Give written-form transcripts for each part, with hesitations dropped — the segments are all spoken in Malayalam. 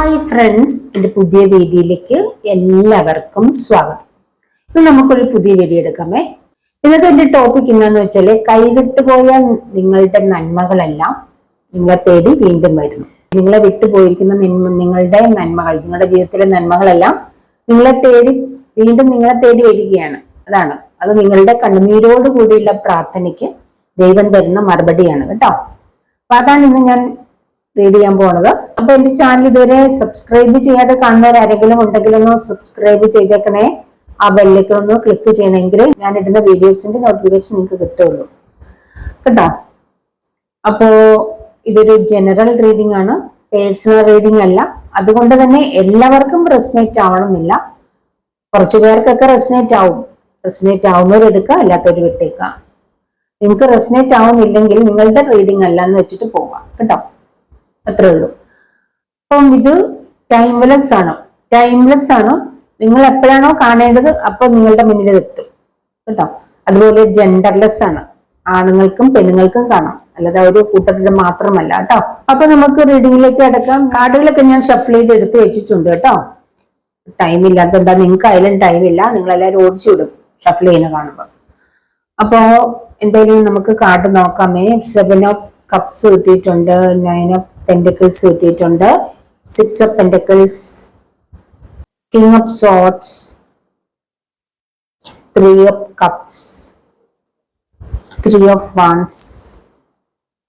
ഹായ് ഫ്രണ്ട്സ്, എൻ്റെ പുതിയ വീഡിയോയിലേക്ക് എല്ലാവർക്കും സ്വാഗതം. ഇന്ന് നമുക്കൊരു പുതിയ വീഡിയോ എടുക്കാമേ. ഇന്നത്തെ എൻ്റെ ടോപ്പിക് എന്താന്ന് വെച്ചാൽ, കൈവിട്ടുപോയ നിങ്ങളുടെ നന്മകളെല്ലാം നിങ്ങളെ തേടി വീണ്ടും വരുന്നു. നിങ്ങളെ വിട്ടുപോയിരിക്കുന്ന നിങ്ങളുടെ നന്മകൾ, നിങ്ങളുടെ ജീവിതത്തിലെ നന്മകളെല്ലാം നിങ്ങളെ തേടി വരികയാണ്. അത് നിങ്ങളുടെ കണ്ണുനീരോട് കൂടിയുള്ള പ്രാർത്ഥനയ്ക്ക് ദൈവം തരുന്ന മറുപടിയാണ് കേട്ടോ. അപ്പൊ അതാണ് ഇന്ന് ഞാൻ റീഡ് ചെയ്യാൻ പോണത്. അപ്പൊ എന്റെ ചാനൽ ഇതുവരെ സബ്സ്ക്രൈബ് ചെയ്യാതെ കാണുന്നവരാരെങ്കിലും ഉണ്ടെങ്കിൽ ഒന്ന് സബ്സ്ക്രൈബ് ചെയ്തേക്കണേ. ആ ബെല്ലിലേക്ക് ഒന്ന് ക്ലിക്ക് ചെയ്യണമെങ്കിൽ ഞാൻ ഇടുന്ന വീഡിയോസിന്റെ നോട്ടിഫിക്കേഷൻ നിങ്ങൾക്ക് കിട്ടുള്ളൂ കേട്ടോ. അപ്പോ ഇതൊരു ജനറൽ റീഡിംഗ് ആണ്, പേഴ്സണൽ റീഡിംഗ് അല്ല. അതുകൊണ്ട് തന്നെ എല്ലാവർക്കും റെസനേറ്റ് ആവണമെന്നില്ല. കുറച്ചു പേർക്കൊക്കെ റെസനേറ്റ് ആവുന്നവരെടുക്കുക, അല്ലാത്തവർ വിട്ടേക്കാം. നിങ്ങൾക്ക് റെസനേറ്റ് ആവുന്നില്ലെങ്കിൽ നിങ്ങളുടെ റീഡിംഗ് അല്ല എന്ന് വെച്ചിട്ട് പോവാം കേട്ടോ. അത്രേ ഉള്ളൂ. അപ്പം ഇത് ടൈംലെസ് ആണ്. നിങ്ങൾ എപ്പോഴാണോ കാണേണ്ടത് അപ്പോൾ നിങ്ങളുടെ മുന്നിൽ എത്തും കേട്ടോ. അതുപോലെ ജെൻഡർലെസ് ആണ്, ആണുങ്ങൾക്കും പെണ്ണുങ്ങൾക്കും കാണാം, അല്ലാതെ ഒരു കൂട്ടരുടെ മാത്രമല്ല കേട്ടോ. അപ്പൊ നമുക്ക് റീഡിങ്ങിലേക്ക് കിടക്കാം. കാർഡുകളൊക്കെ ഞാൻ ഷഫിൾ ചെയ്ത് എടുത്ത് വെച്ചിട്ടുണ്ട് കേട്ടോ. ടൈം ഇല്ലാത്തതുകൊണ്ടാ, നിങ്ങൾക്ക് അതിലും ടൈമില്ല, നിങ്ങളെല്ലാവരും ഓടിച്ചു വിടും ഷഫിൾ ചെയ്യുന്ന കാണുമ്പോൾ. അപ്പോ എന്തായാലും നമുക്ക് കാർഡ് നോക്കാമേ. 7 ഓഫ് കപ്സ് കിട്ടിയിട്ടുണ്ട്, 9 ഓഫ് പെന്റിക്കിൾസ് കിട്ടിയിട്ടുണ്ട്, 6 of pentacles, king of swords, 3 of cups, 3 of wands,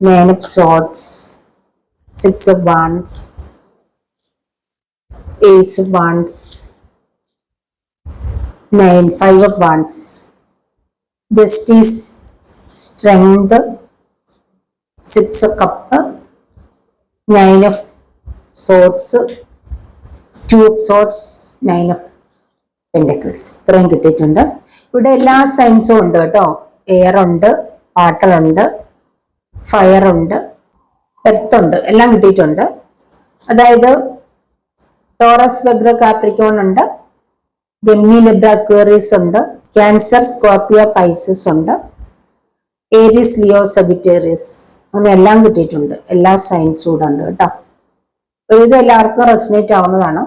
9 of swords, 6 of wands, Ace of Wands, 9, 5 of Wands, Justice, Strength, 6 of Cup, 9 of Swords, 2 of Swords, 9 of Pentacles. ഇത്രയും കിട്ടിയിട്ടുണ്ട്. ഇവിടെ എല്ലാ സൈൻസും ഉണ്ട് കേട്ടോ. എയർ ഉണ്ട്, വാട്ടർ ഉണ്ട്, ഫയർ ഉണ്ട്, എർത്ത് ഉണ്ട്, എല്ലാം കിട്ടിയിട്ടുണ്ട്. അതായത് ടോറസ്, വെഗ്ര, കാപ്രിക്കോൺ ഉണ്ട്, ജെമിനി, ലിബ്ര, അക്വേറിയസ് ഉണ്ട്, ക്യാൻസർ, സ്കോർപ്പിയോ, പൈസസ് ഉണ്ട്, ഏരീസ്, ലിയോ, സജിറ്റേറിയസ്, അങ്ങനെ എല്ലാം കിട്ടിയിട്ടുണ്ട്. എല്ലാ സൈൻസും കൂടെ ഉണ്ട് കേട്ടോ. ഇത് എല്ലാവർക്കും റെസനേറ്റ് ആവുന്നതാണ്.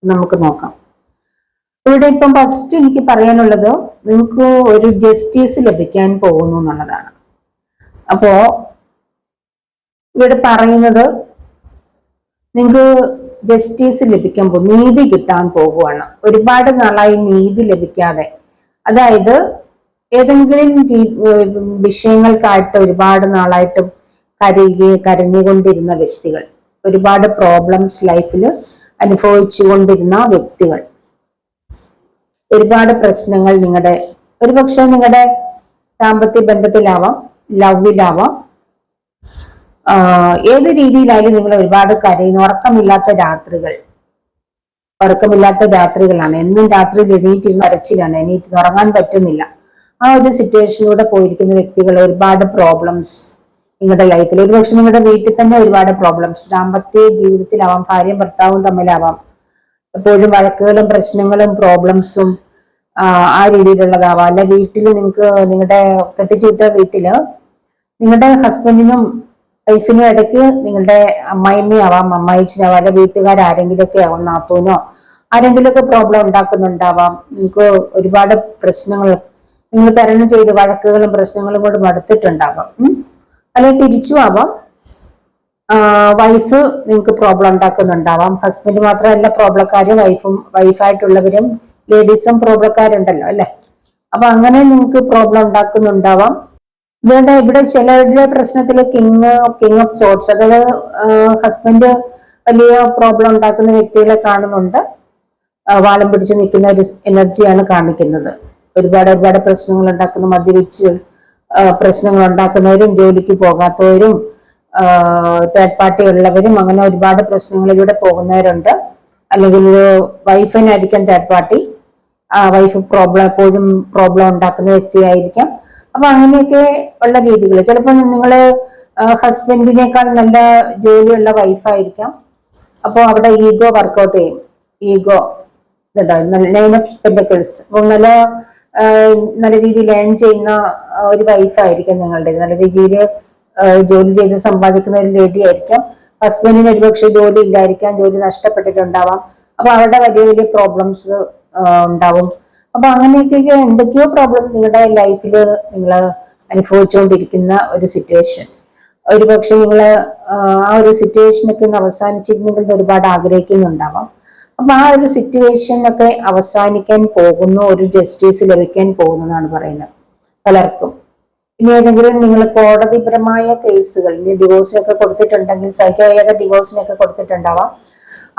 നമുക്ക് നോക്കാം. ഇവിടെ ഇപ്പം ഫസ്റ്റ് എനിക്ക് പറയാനുള്ളത്, നിങ്ങൾക്ക് ഒരു ജസ്റ്റിസ് ലഭിക്കാൻ പോകുന്നു എന്നുള്ളതാണ്. അപ്പോ ഇവിടെ പറയുന്നത്, നിങ്ങൾക്ക് ജസ്റ്റിസ് ലഭിക്കാൻ പോകും, നീതി കിട്ടാൻ പോകുവാണ്. ഒരുപാട് നാളായി നീതി ലഭിക്കാതെ, അതായത് ഏതെങ്കിലും വിഷയങ്ങൾക്കായിട്ട് ഒരുപാട് നാളായിട്ട് കരഞ്ഞുകൊണ്ടിരുന്ന വ്യക്തികൾ, ഒരുപാട് പ്രോബ്ലംസ് ലൈഫിൽ അനുഭവിച്ചുകൊണ്ടിരുന്ന വ്യക്തികൾ, ഒരുപാട് പ്രശ്നങ്ങൾ ഒരുപക്ഷെ നിങ്ങളുടെ ദാമ്പത്യ ബന്ധത്തിലാവാം, ലവിലാവാം, ഏത് രീതിയിലായാലും നിങ്ങൾ ഒരുപാട് കരയുന്നു. ഉറക്കമില്ലാത്ത രാത്രികളാണ്. എന്നും രാത്രിയിൽ എണീറ്റിരുന്ന് അരച്ചിലാണ്, എണീറ്റിരുന്ന് ഉറങ്ങാൻ പറ്റുന്നില്ല. ആ ഒരു സിറ്റുവേഷനിലൂടെ പോയിരിക്കുന്ന വ്യക്തികൾ, ഒരുപാട് പ്രോബ്ലംസ് നിങ്ങളുടെ ലൈഫിൽ, ഒരുപക്ഷെ നിങ്ങളുടെ വീട്ടിൽ തന്നെ ഒരുപാട് പ്രോബ്ലംസ്, ദാമ്പത്യ ജീവിതത്തിലാവാം, ഭാര്യയും ഭർത്താവും തമ്മിലാവാം, എപ്പോഴും വഴക്കുകളും പ്രശ്നങ്ങളും പ്രോബ്ലംസും ആ രീതിയിലുള്ളതാവാം. അല്ല വീട്ടിൽ നിങ്ങൾക്ക്, നിങ്ങളുടെ കെട്ടിച്ചുവിട്ട വീട്ടില് നിങ്ങളുടെ ഹസ്ബൻഡിനും വൈഫിനും ഇടയ്ക്ക് നിങ്ങളുടെ അമ്മായിമ്മയാവാം, അമ്മായിച്ചനാവാം, അല്ലെ വീട്ടുകാരെങ്കിലുമൊക്കെ ആവാം, നാത്തൂനോ ആരെങ്കിലുമൊക്കെ പ്രോബ്ലം ഉണ്ടാക്കുന്നുണ്ടാവാം. നിങ്ങൾക്ക് ഒരുപാട് പ്രശ്നങ്ങൾ നിങ്ങൾ തരണം ചെയ്ത് വഴക്കുകളും പ്രശ്നങ്ങളും കൊണ്ട് മടുത്തിട്ടുണ്ടാവാം. അല്ലെങ്കിൽ തിരിച്ചു ആവാം, വൈഫ് നിങ്ങൾക്ക് പ്രോബ്ലം ഉണ്ടാക്കുന്നുണ്ടാവാം. ഹസ്ബൻഡ് മാത്രമല്ല പ്രോബ്ലക്കാരും, വൈഫായിട്ടുള്ളവരും ലേഡീസും പ്രോബ്ലക്കാരുണ്ടല്ലോ അല്ലെ. അപ്പൊ അങ്ങനെ നിങ്ങൾക്ക് പ്രോബ്ലം ഉണ്ടാക്കുന്നുണ്ടാവാം. ഇവിടെ ചിലരുടെ പ്രശ്നത്തില് കിങ് ഓഫ് സോർട്സ്, അതായത് ഹസ്ബൻഡ് വലിയ പ്രോബ്ലം ഉണ്ടാക്കുന്ന വ്യക്തികളെ കാണുന്നുണ്ട്. വാളം പിടിച്ച് നിൽക്കുന്ന ഒരു എനർജിയാണ് കാണിക്കുന്നത്. ഒരുപാട് പ്രശ്നങ്ങൾ ഉണ്ടാക്കുന്ന, മദ്യപിച്ച് പ്രശ്നങ്ങൾ ഉണ്ടാക്കുന്നവരും, ജോലിക്ക് പോകാത്തവരും, തേർഡ് പാർട്ടി ഉള്ളവരും, അങ്ങനെ ഒരുപാട് പ്രശ്നങ്ങളിലൂടെ പോകുന്നവരുണ്ട്. അല്ലെങ്കിൽ വൈഫിനായിരിക്കാം തേർഡ് പാർട്ടി, വൈഫ് എപ്പോഴും പ്രോബ്ലം ഉണ്ടാക്കുന്ന വ്യക്തിയായിരിക്കാം. അപ്പൊ അങ്ങനെയൊക്കെ ഉള്ള രീതികൾ, ചിലപ്പോൾ നിങ്ങള് ഹസ്ബൻഡിനേക്കാൾ നല്ല ജോലിയുള്ള വൈഫായിരിക്കാം. അപ്പോൾ അവിടെ ഈഗോ വർക്കൗട്ട് ചെയ്യും. ഈഗോ, 9 ഓഫ് പെന്റക്കിൾസ്, നല്ല രീതിയിൽ ഏൺ ചെയ്യുന്ന ഒരു വൈഫായിരിക്കും നിങ്ങളുടെ. നല്ല രീതിയിൽ ജോലി ചെയ്ത് സമ്പാദിക്കുന്ന ഒരു ലേഡി ആയിരിക്കാം. ഹസ്ബൻഡിന് ഒരുപക്ഷെ ജോലി ഇല്ലായിരിക്കാം, ജോലി നഷ്ടപ്പെട്ടിട്ടുണ്ടാവാം. അപ്പൊ അവരുടെ വലിയ വലിയ പ്രോബ്ലംസ് ഉണ്ടാവും. അപ്പൊ അങ്ങനെയൊക്കെ എന്തൊക്കെയോ പ്രോബ്ലം നിങ്ങളുടെ ലൈഫിൽ നിങ്ങൾ അനുഭവിച്ചുകൊണ്ടിരിക്കുന്ന ഒരു സിറ്റുവേഷൻ, ഒരുപക്ഷെ നിങ്ങൾ ആ ഒരു സിറ്റുവേഷനൊക്കെ ഒന്ന് അവസാനിച്ചിരുന്നെങ്കിൽ ഒരുപാട് ആഗ്രഹിക്കുന്നുണ്ടാവാം. അപ്പൊ ആ ഒരു സിറ്റുവേഷൻ ഒക്കെ അവസാനിക്കാൻ പോകുന്നു, ഒരു ജസ്റ്റിസ് ലഭിക്കാൻ പോകുന്നു എന്നാണ് പറയുന്നത് പലർക്കും. ഇനി ഏതെങ്കിലും നിങ്ങൾ കോടതിപരമായ കേസുകൾ, ഇനി ഡിവോഴ്സിനൊക്കെ കൊടുത്തിട്ടുണ്ടെങ്കിൽ, സൈക്കോയേത ഡിവോഴ്സിനൊക്കെ കൊടുത്തിട്ടുണ്ടാവാം.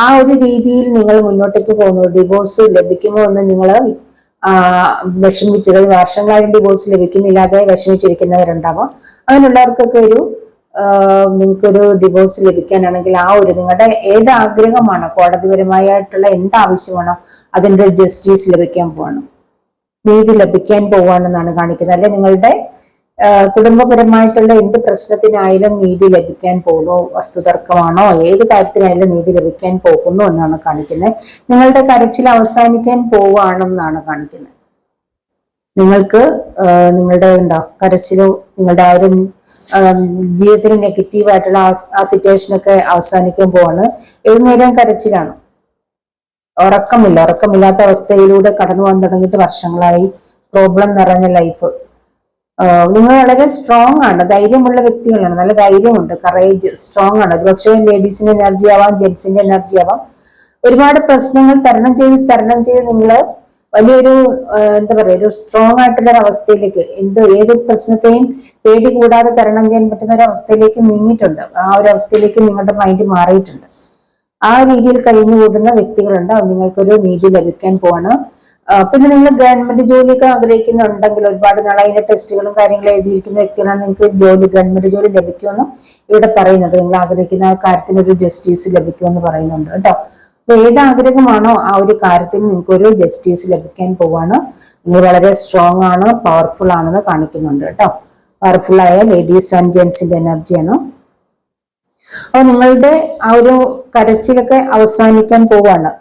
ആ ഒരു രീതിയിൽ നിങ്ങൾ മുന്നോട്ടേക്ക് പോകുന്നു. ഡിവോഴ്സ് ലഭിക്കുമോ എന്ന് നിങ്ങൾ വിഷമിച്ചത്, വർഷങ്ങളായി ഡിവോഴ്സ് ലഭിക്കുന്നില്ലാതെ വിഷമിച്ചിരിക്കുന്നവരുണ്ടാവാം. അങ്ങനെയുള്ളവർക്കൊക്കെ നിങ്ങൾക്കൊരു ഡിവോഴ്സ് ലഭിക്കാനാണെങ്കിൽ ആ ഒരു നിങ്ങളുടെ ഏത് ആഗ്രഹമാണോ, കോടതിപരമായിട്ടുള്ള എന്താവശ്യമാണോ അതിൻ്റെ ഒരു ജസ്റ്റിസ് ലഭിക്കാൻ പോവാണ്, നീതി ലഭിക്കാൻ പോവാണെന്നാണ് കാണിക്കുന്നത്. അല്ലെ നിങ്ങളുടെ കുടുംബപരമായിട്ടുള്ള എന്ത് പ്രശ്നത്തിനായാലും നീതി ലഭിക്കാൻ പോകുന്നു, വസ്തുതർക്കമാണോ ഏത് കാര്യത്തിനായാലും നീതി ലഭിക്കാൻ പോകുന്നു എന്നാണ് കാണിക്കുന്നത്. നിങ്ങളുടെ കരച്ചിൽ അവസാനിക്കാൻ പോവുകയാണെന്നാണ് കാണിക്കുന്നത്. നിങ്ങൾക്ക് നിങ്ങളുടെ കരച്ചിലോ നിങ്ങളുടെ ആ ഒരു ജീവിതത്തിൽ നെഗറ്റീവായിട്ടുള്ള ആ സിറ്റുവേഷനൊക്കെ അവസാനിക്കാൻ പോവാണ്. ഏത് നേരം കരച്ചിലാണ്, ഉറക്കമില്ലാത്ത അവസ്ഥയിലൂടെ കടന്നു പോകാൻ തുടങ്ങിയിട്ട് വർഷങ്ങളായി, പ്രോബ്ലം നിറഞ്ഞ ലൈഫ്. നിങ്ങൾ വളരെ സ്ട്രോങ് ആണ്, ധൈര്യമുള്ള വ്യക്തികളാണ്, നല്ല ധൈര്യമുണ്ട്, കറേജ്, സ്ട്രോങ് ആണ്. ഒരുപക്ഷെ ലേഡീസിന്റെ എനർജി ആവാം, ജെന്റ്സിന്റെ എനർജി ആവാം. ഒരുപാട് പ്രശ്നങ്ങൾ തരണം ചെയ്ത് നിങ്ങൾ വലിയൊരു എന്താ പറയുക, ഒരു സ്ട്രോങ് ആയിട്ടുള്ള ഒരു അവസ്ഥയിലേക്ക്, ഏത് പ്രശ്നത്തെയും പേടി കൂടാതെ തരണം ചെയ്യാൻ പറ്റുന്ന ഒരു അവസ്ഥയിലേക്ക് നീങ്ങിയിട്ടുണ്ട്. ആ ഒരു അവസ്ഥയിലേക്ക് നിങ്ങളുടെ മൈൻഡ് മാറിയിട്ടുണ്ട്. ആ രീതിയിൽ കഴിഞ്ഞു കൂടുന്ന വ്യക്തികളുണ്ട്. നിങ്ങൾക്കൊരു നീതി ലഭിക്കാൻ പോവാണ്. പിന്നെ നിങ്ങൾ ഗവൺമെന്റ് ജോലിയൊക്കെ ആഗ്രഹിക്കുന്നുണ്ടെങ്കിൽ, ഒരുപാട് നാളെ അതിന്റെ ടെസ്റ്റുകളും കാര്യങ്ങളും എഴുതിയിരിക്കുന്ന വ്യക്തികളാണ്, നിങ്ങൾക്ക് ഗവൺമെന്റ് ജോലി ലഭിക്കുമെന്നും ഇവിടെ പറയുന്നുണ്ട്. നിങ്ങൾ ആഗ്രഹിക്കുന്ന ആ കാര്യത്തിന് ഒരു ജസ്റ്റിസ് ലഭിക്കുമെന്ന് പറയുന്നുണ്ട് കേട്ടോ. അപ്പൊ ഏത് ആഗ്രഹമാണോ ആ ഒരു കാര്യത്തിൽ നിങ്ങൾക്ക് ഒരു ജസ്റ്റിസ് ലഭിക്കാൻ പോവാണ്. നിങ്ങൾ വളരെ സ്ട്രോങ് ആണ്, പവർഫുൾ ആണെന്ന് കാണിക്കുന്നുണ്ട് കേട്ടോ. പവർഫുൾ ആയ ലേഡീസ് ആൻഡ് ജെന്റ്സിന്റെ എനർജിയാണ്. അപ്പൊ നിങ്ങളുടെ ആ ഒരു കരച്ചിലൊക്കെ അവസാനിക്കാൻ പോവാണ്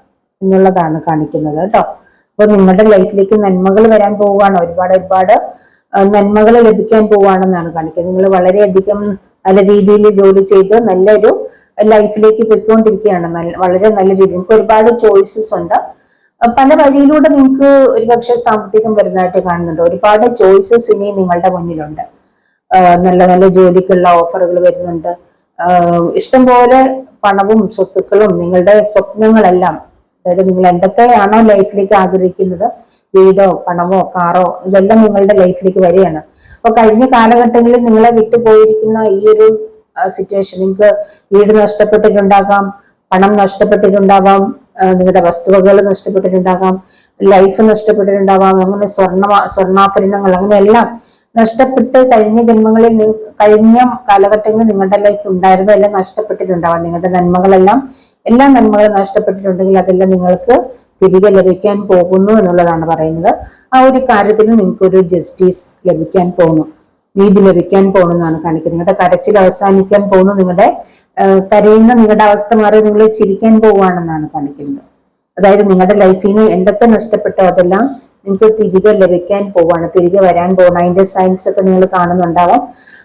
എന്നുള്ളതാണ് കാണിക്കുന്നത് കേട്ടോ. അപ്പൊ നിങ്ങളുടെ ലൈഫിലേക്ക് നന്മകൾ വരാൻ പോവുകയാണ്, ഒരുപാട് നന്മകൾ ലഭിക്കാൻ പോവുകയാണെന്നാണ് കാണിക്കുന്നത്. നിങ്ങൾ വളരെയധികം നല്ല രീതിയിൽ ജോലി ചെയ്ത് നല്ലൊരു ലൈഫിലേക്ക് പോയിക്കൊണ്ടിരിക്കുകയാണ്. വളരെ നല്ല രീതിയിൽ നിങ്ങൾക്ക് ഒരുപാട് ചോയ്സസ് ഉണ്ട്. പല വഴിയിലൂടെ നിങ്ങൾക്ക് ഒരുപക്ഷെ സാമ്പത്തികം വരുന്നതായിട്ട് കാണുന്നുണ്ട്. ഒരുപാട് ചോയ്സസ് ഇനി നിങ്ങളുടെ മുന്നിലുണ്ട്. നല്ല നല്ല ജോലിക്കുള്ള ഓഫറുകൾ വരുന്നുണ്ട്. ഇഷ്ടംപോലെ പണവും സ്വത്തുക്കളും നിങ്ങളുടെ സ്വപ്നങ്ങളെല്ലാം, അതായത് നിങ്ങൾ എന്തൊക്കെയാണോ ലൈഫിലേക്ക് ആഗ്രഹിക്കുന്നത്, വീടോ പണമോ കാറോ, ഇതെല്ലാം നിങ്ങളുടെ ലൈഫിലേക്ക് വരികയാണ്. അപ്പൊ കഴിഞ്ഞ കാലഘട്ടങ്ങളിൽ നിങ്ങളെ വിട്ടുപോയിരിക്കുന്ന ഈ ഒരു സിറ്റുവേഷൻ, നിങ്ങൾക്ക് വീട് നഷ്ടപ്പെട്ടിട്ടുണ്ടാകാം, പണം നഷ്ടപ്പെട്ടിട്ടുണ്ടാകാം, നിങ്ങളുടെ വസ്തുവകൾ നഷ്ടപ്പെട്ടിട്ടുണ്ടാകാം, ലൈഫ് നഷ്ടപ്പെട്ടിട്ടുണ്ടാകാം, അങ്ങനെ സ്വർണ്ണാഭരണങ്ങൾ, അങ്ങനെ എല്ലാം നഷ്ടപ്പെട്ട് കഴിഞ്ഞ ജന്മങ്ങളിൽ, കഴിഞ്ഞ കാലഘട്ടങ്ങളിൽ നിങ്ങളുടെ ലൈഫിൽ ഉണ്ടായിരുന്നതെല്ലാം നഷ്ടപ്പെട്ടിട്ടുണ്ടാവാം. നിങ്ങളുടെ നന്മകളെല്ലാം, എല്ലാ നന്മകളും നഷ്ടപ്പെട്ടിട്ടുണ്ടെങ്കിൽ അതെല്ലാം നിങ്ങൾക്ക് തിരികെ ലഭിക്കാൻ പോകുന്നു എന്നുള്ളതാണ് പറയുന്നത്. ആ ഒരു കാര്യത്തിൽ നിങ്ങൾക്കൊരു ജസ്റ്റിസ് ലഭിക്കാൻ പോകുന്നു, നീതി ലഭിക്കാൻ പോകുന്നതാണ് കാണിക്കുന്നത്. നിങ്ങളുടെ കരച്ചിൽ അവസാനിക്കാൻ പോകുന്നു, നിങ്ങളുടെ കരയുന്ന നിങ്ങളുടെ അവസ്ഥ മാറി നിങ്ങൾ ചിരിക്കാൻ പോവുകയാണെന്നാണ് കാണിക്കുന്നത്. അതായത് നിങ്ങളുടെ ലൈഫിൽ നിന്ന് എന്തൊക്കെ നഷ്ടപ്പെട്ടോ അതെല്ലാം നിങ്ങൾക്ക് തിരികെ ലഭിക്കാൻ പോവാണ്, തിരികെ വരാൻ പോകണം. അതിന്റെ സയൻസ് ഒക്കെ നിങ്ങൾ കാണുന്നുണ്ടാവാം.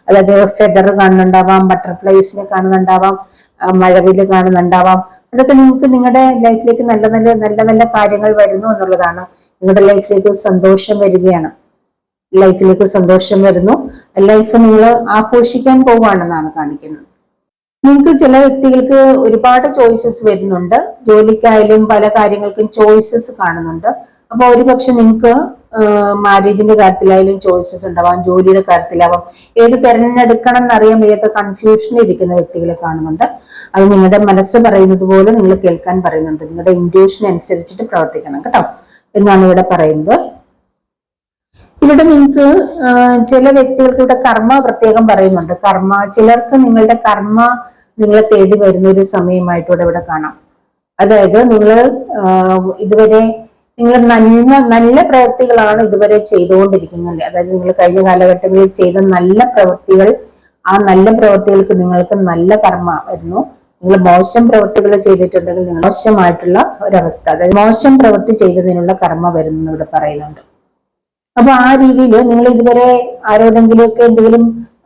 അതായത് ഫെദർ കാണുന്നുണ്ടാവാം, ബട്ടർഫ്ലൈസിനെ കാണുന്നുണ്ടാവാം, മഴവില് കാണുന്നുണ്ടാവാം. അതൊക്കെ നിങ്ങൾക്ക് നിങ്ങളുടെ ലൈഫിലേക്ക് നല്ല കാര്യങ്ങൾ വരുന്നു എന്നുള്ളതാണ്. നിങ്ങളുടെ ലൈഫിലേക്ക് സന്തോഷം വരികയാണ്, ലൈഫിലേക്ക് സന്തോഷം വരുന്നു, ലൈഫ് നിങ്ങൾ ആഘോഷിക്കാൻ പോവുകയാണെന്നാണ് കാണിക്കുന്നത്. നിങ്ങൾക്ക് ചില വ്യക്തികൾക്ക് ഒരുപാട് ചോയ്സസ് വരുന്നുണ്ട്. ജോലിക്കായാലും പല കാര്യങ്ങൾക്കും ചോയ്സസ് കാണുന്നുണ്ട്. അപ്പൊ ഒരുപക്ഷെ നിങ്ങൾക്ക് മാരേജിന്റെ കാര്യത്തിലായാലും ചോയ്സസ് ഉണ്ടാവാം, ജോലിയുടെ കാര്യത്തിലാവാം. ഏത് തിരഞ്ഞെടുക്കണം എന്നറിയാൻ വയ്യാത്ത കൺഫ്യൂഷനിൽ ഇരിക്കുന്ന വ്യക്തികളെ കാണുന്നുണ്ട്. അത് നിങ്ങളുടെ മനസ്സ് പറയുന്നത് പോലെ നിങ്ങൾ കേൾക്കാൻ പറയുന്നുണ്ട്. നിങ്ങളുടെ ഇൻറ്റ്യൂഷൻ അനുസരിച്ചിട്ട് പ്രവർത്തിക്കണം കേട്ടോ എന്നാണ് ഇവിടെ പറയുന്നത്. ഇവിടെ നിങ്ങൾക്ക് ചില വ്യക്തികൾക്ക് ഇവിടെ കർമ്മ പ്രത്യേകം പറയുന്നുണ്ട്. ചിലർക്ക് നിങ്ങളുടെ കർമ്മ നിങ്ങളെ തേടി വരുന്ന ഒരു സമയമായിട്ട് ഇവിടെ കാണാം. അതായത് ഇതുവരെ നിങ്ങൾ നല്ല പ്രവൃത്തികളാണ് ഇതുവരെ ചെയ്തുകൊണ്ടിരിക്കുന്നത്. അതായത് നിങ്ങൾ കഴിഞ്ഞ കാലഘട്ടങ്ങളിൽ ചെയ്ത നല്ല പ്രവൃത്തികൾ, ആ നല്ല പ്രവൃത്തികൾക്ക് നിങ്ങൾക്ക് നല്ല കർമ്മ വരുന്നു. നിങ്ങൾ മോശം പ്രവൃത്തികൾ ചെയ്തിട്ടുണ്ടെങ്കിൽ നിങ്ങൾ മോശമായിട്ടുള്ള ഒരവസ്ഥ, അതായത് മോശം പ്രവൃത്തി ചെയ്തതിനുള്ള കർമ്മ വരുന്നു ഇവിടെ പറയുന്നുണ്ട്. അപ്പൊ ആ രീതിയിൽ നിങ്ങൾ ഇതുവരെ ആരോടെങ്കിലും ഒക്കെ എന്തെങ്കിലും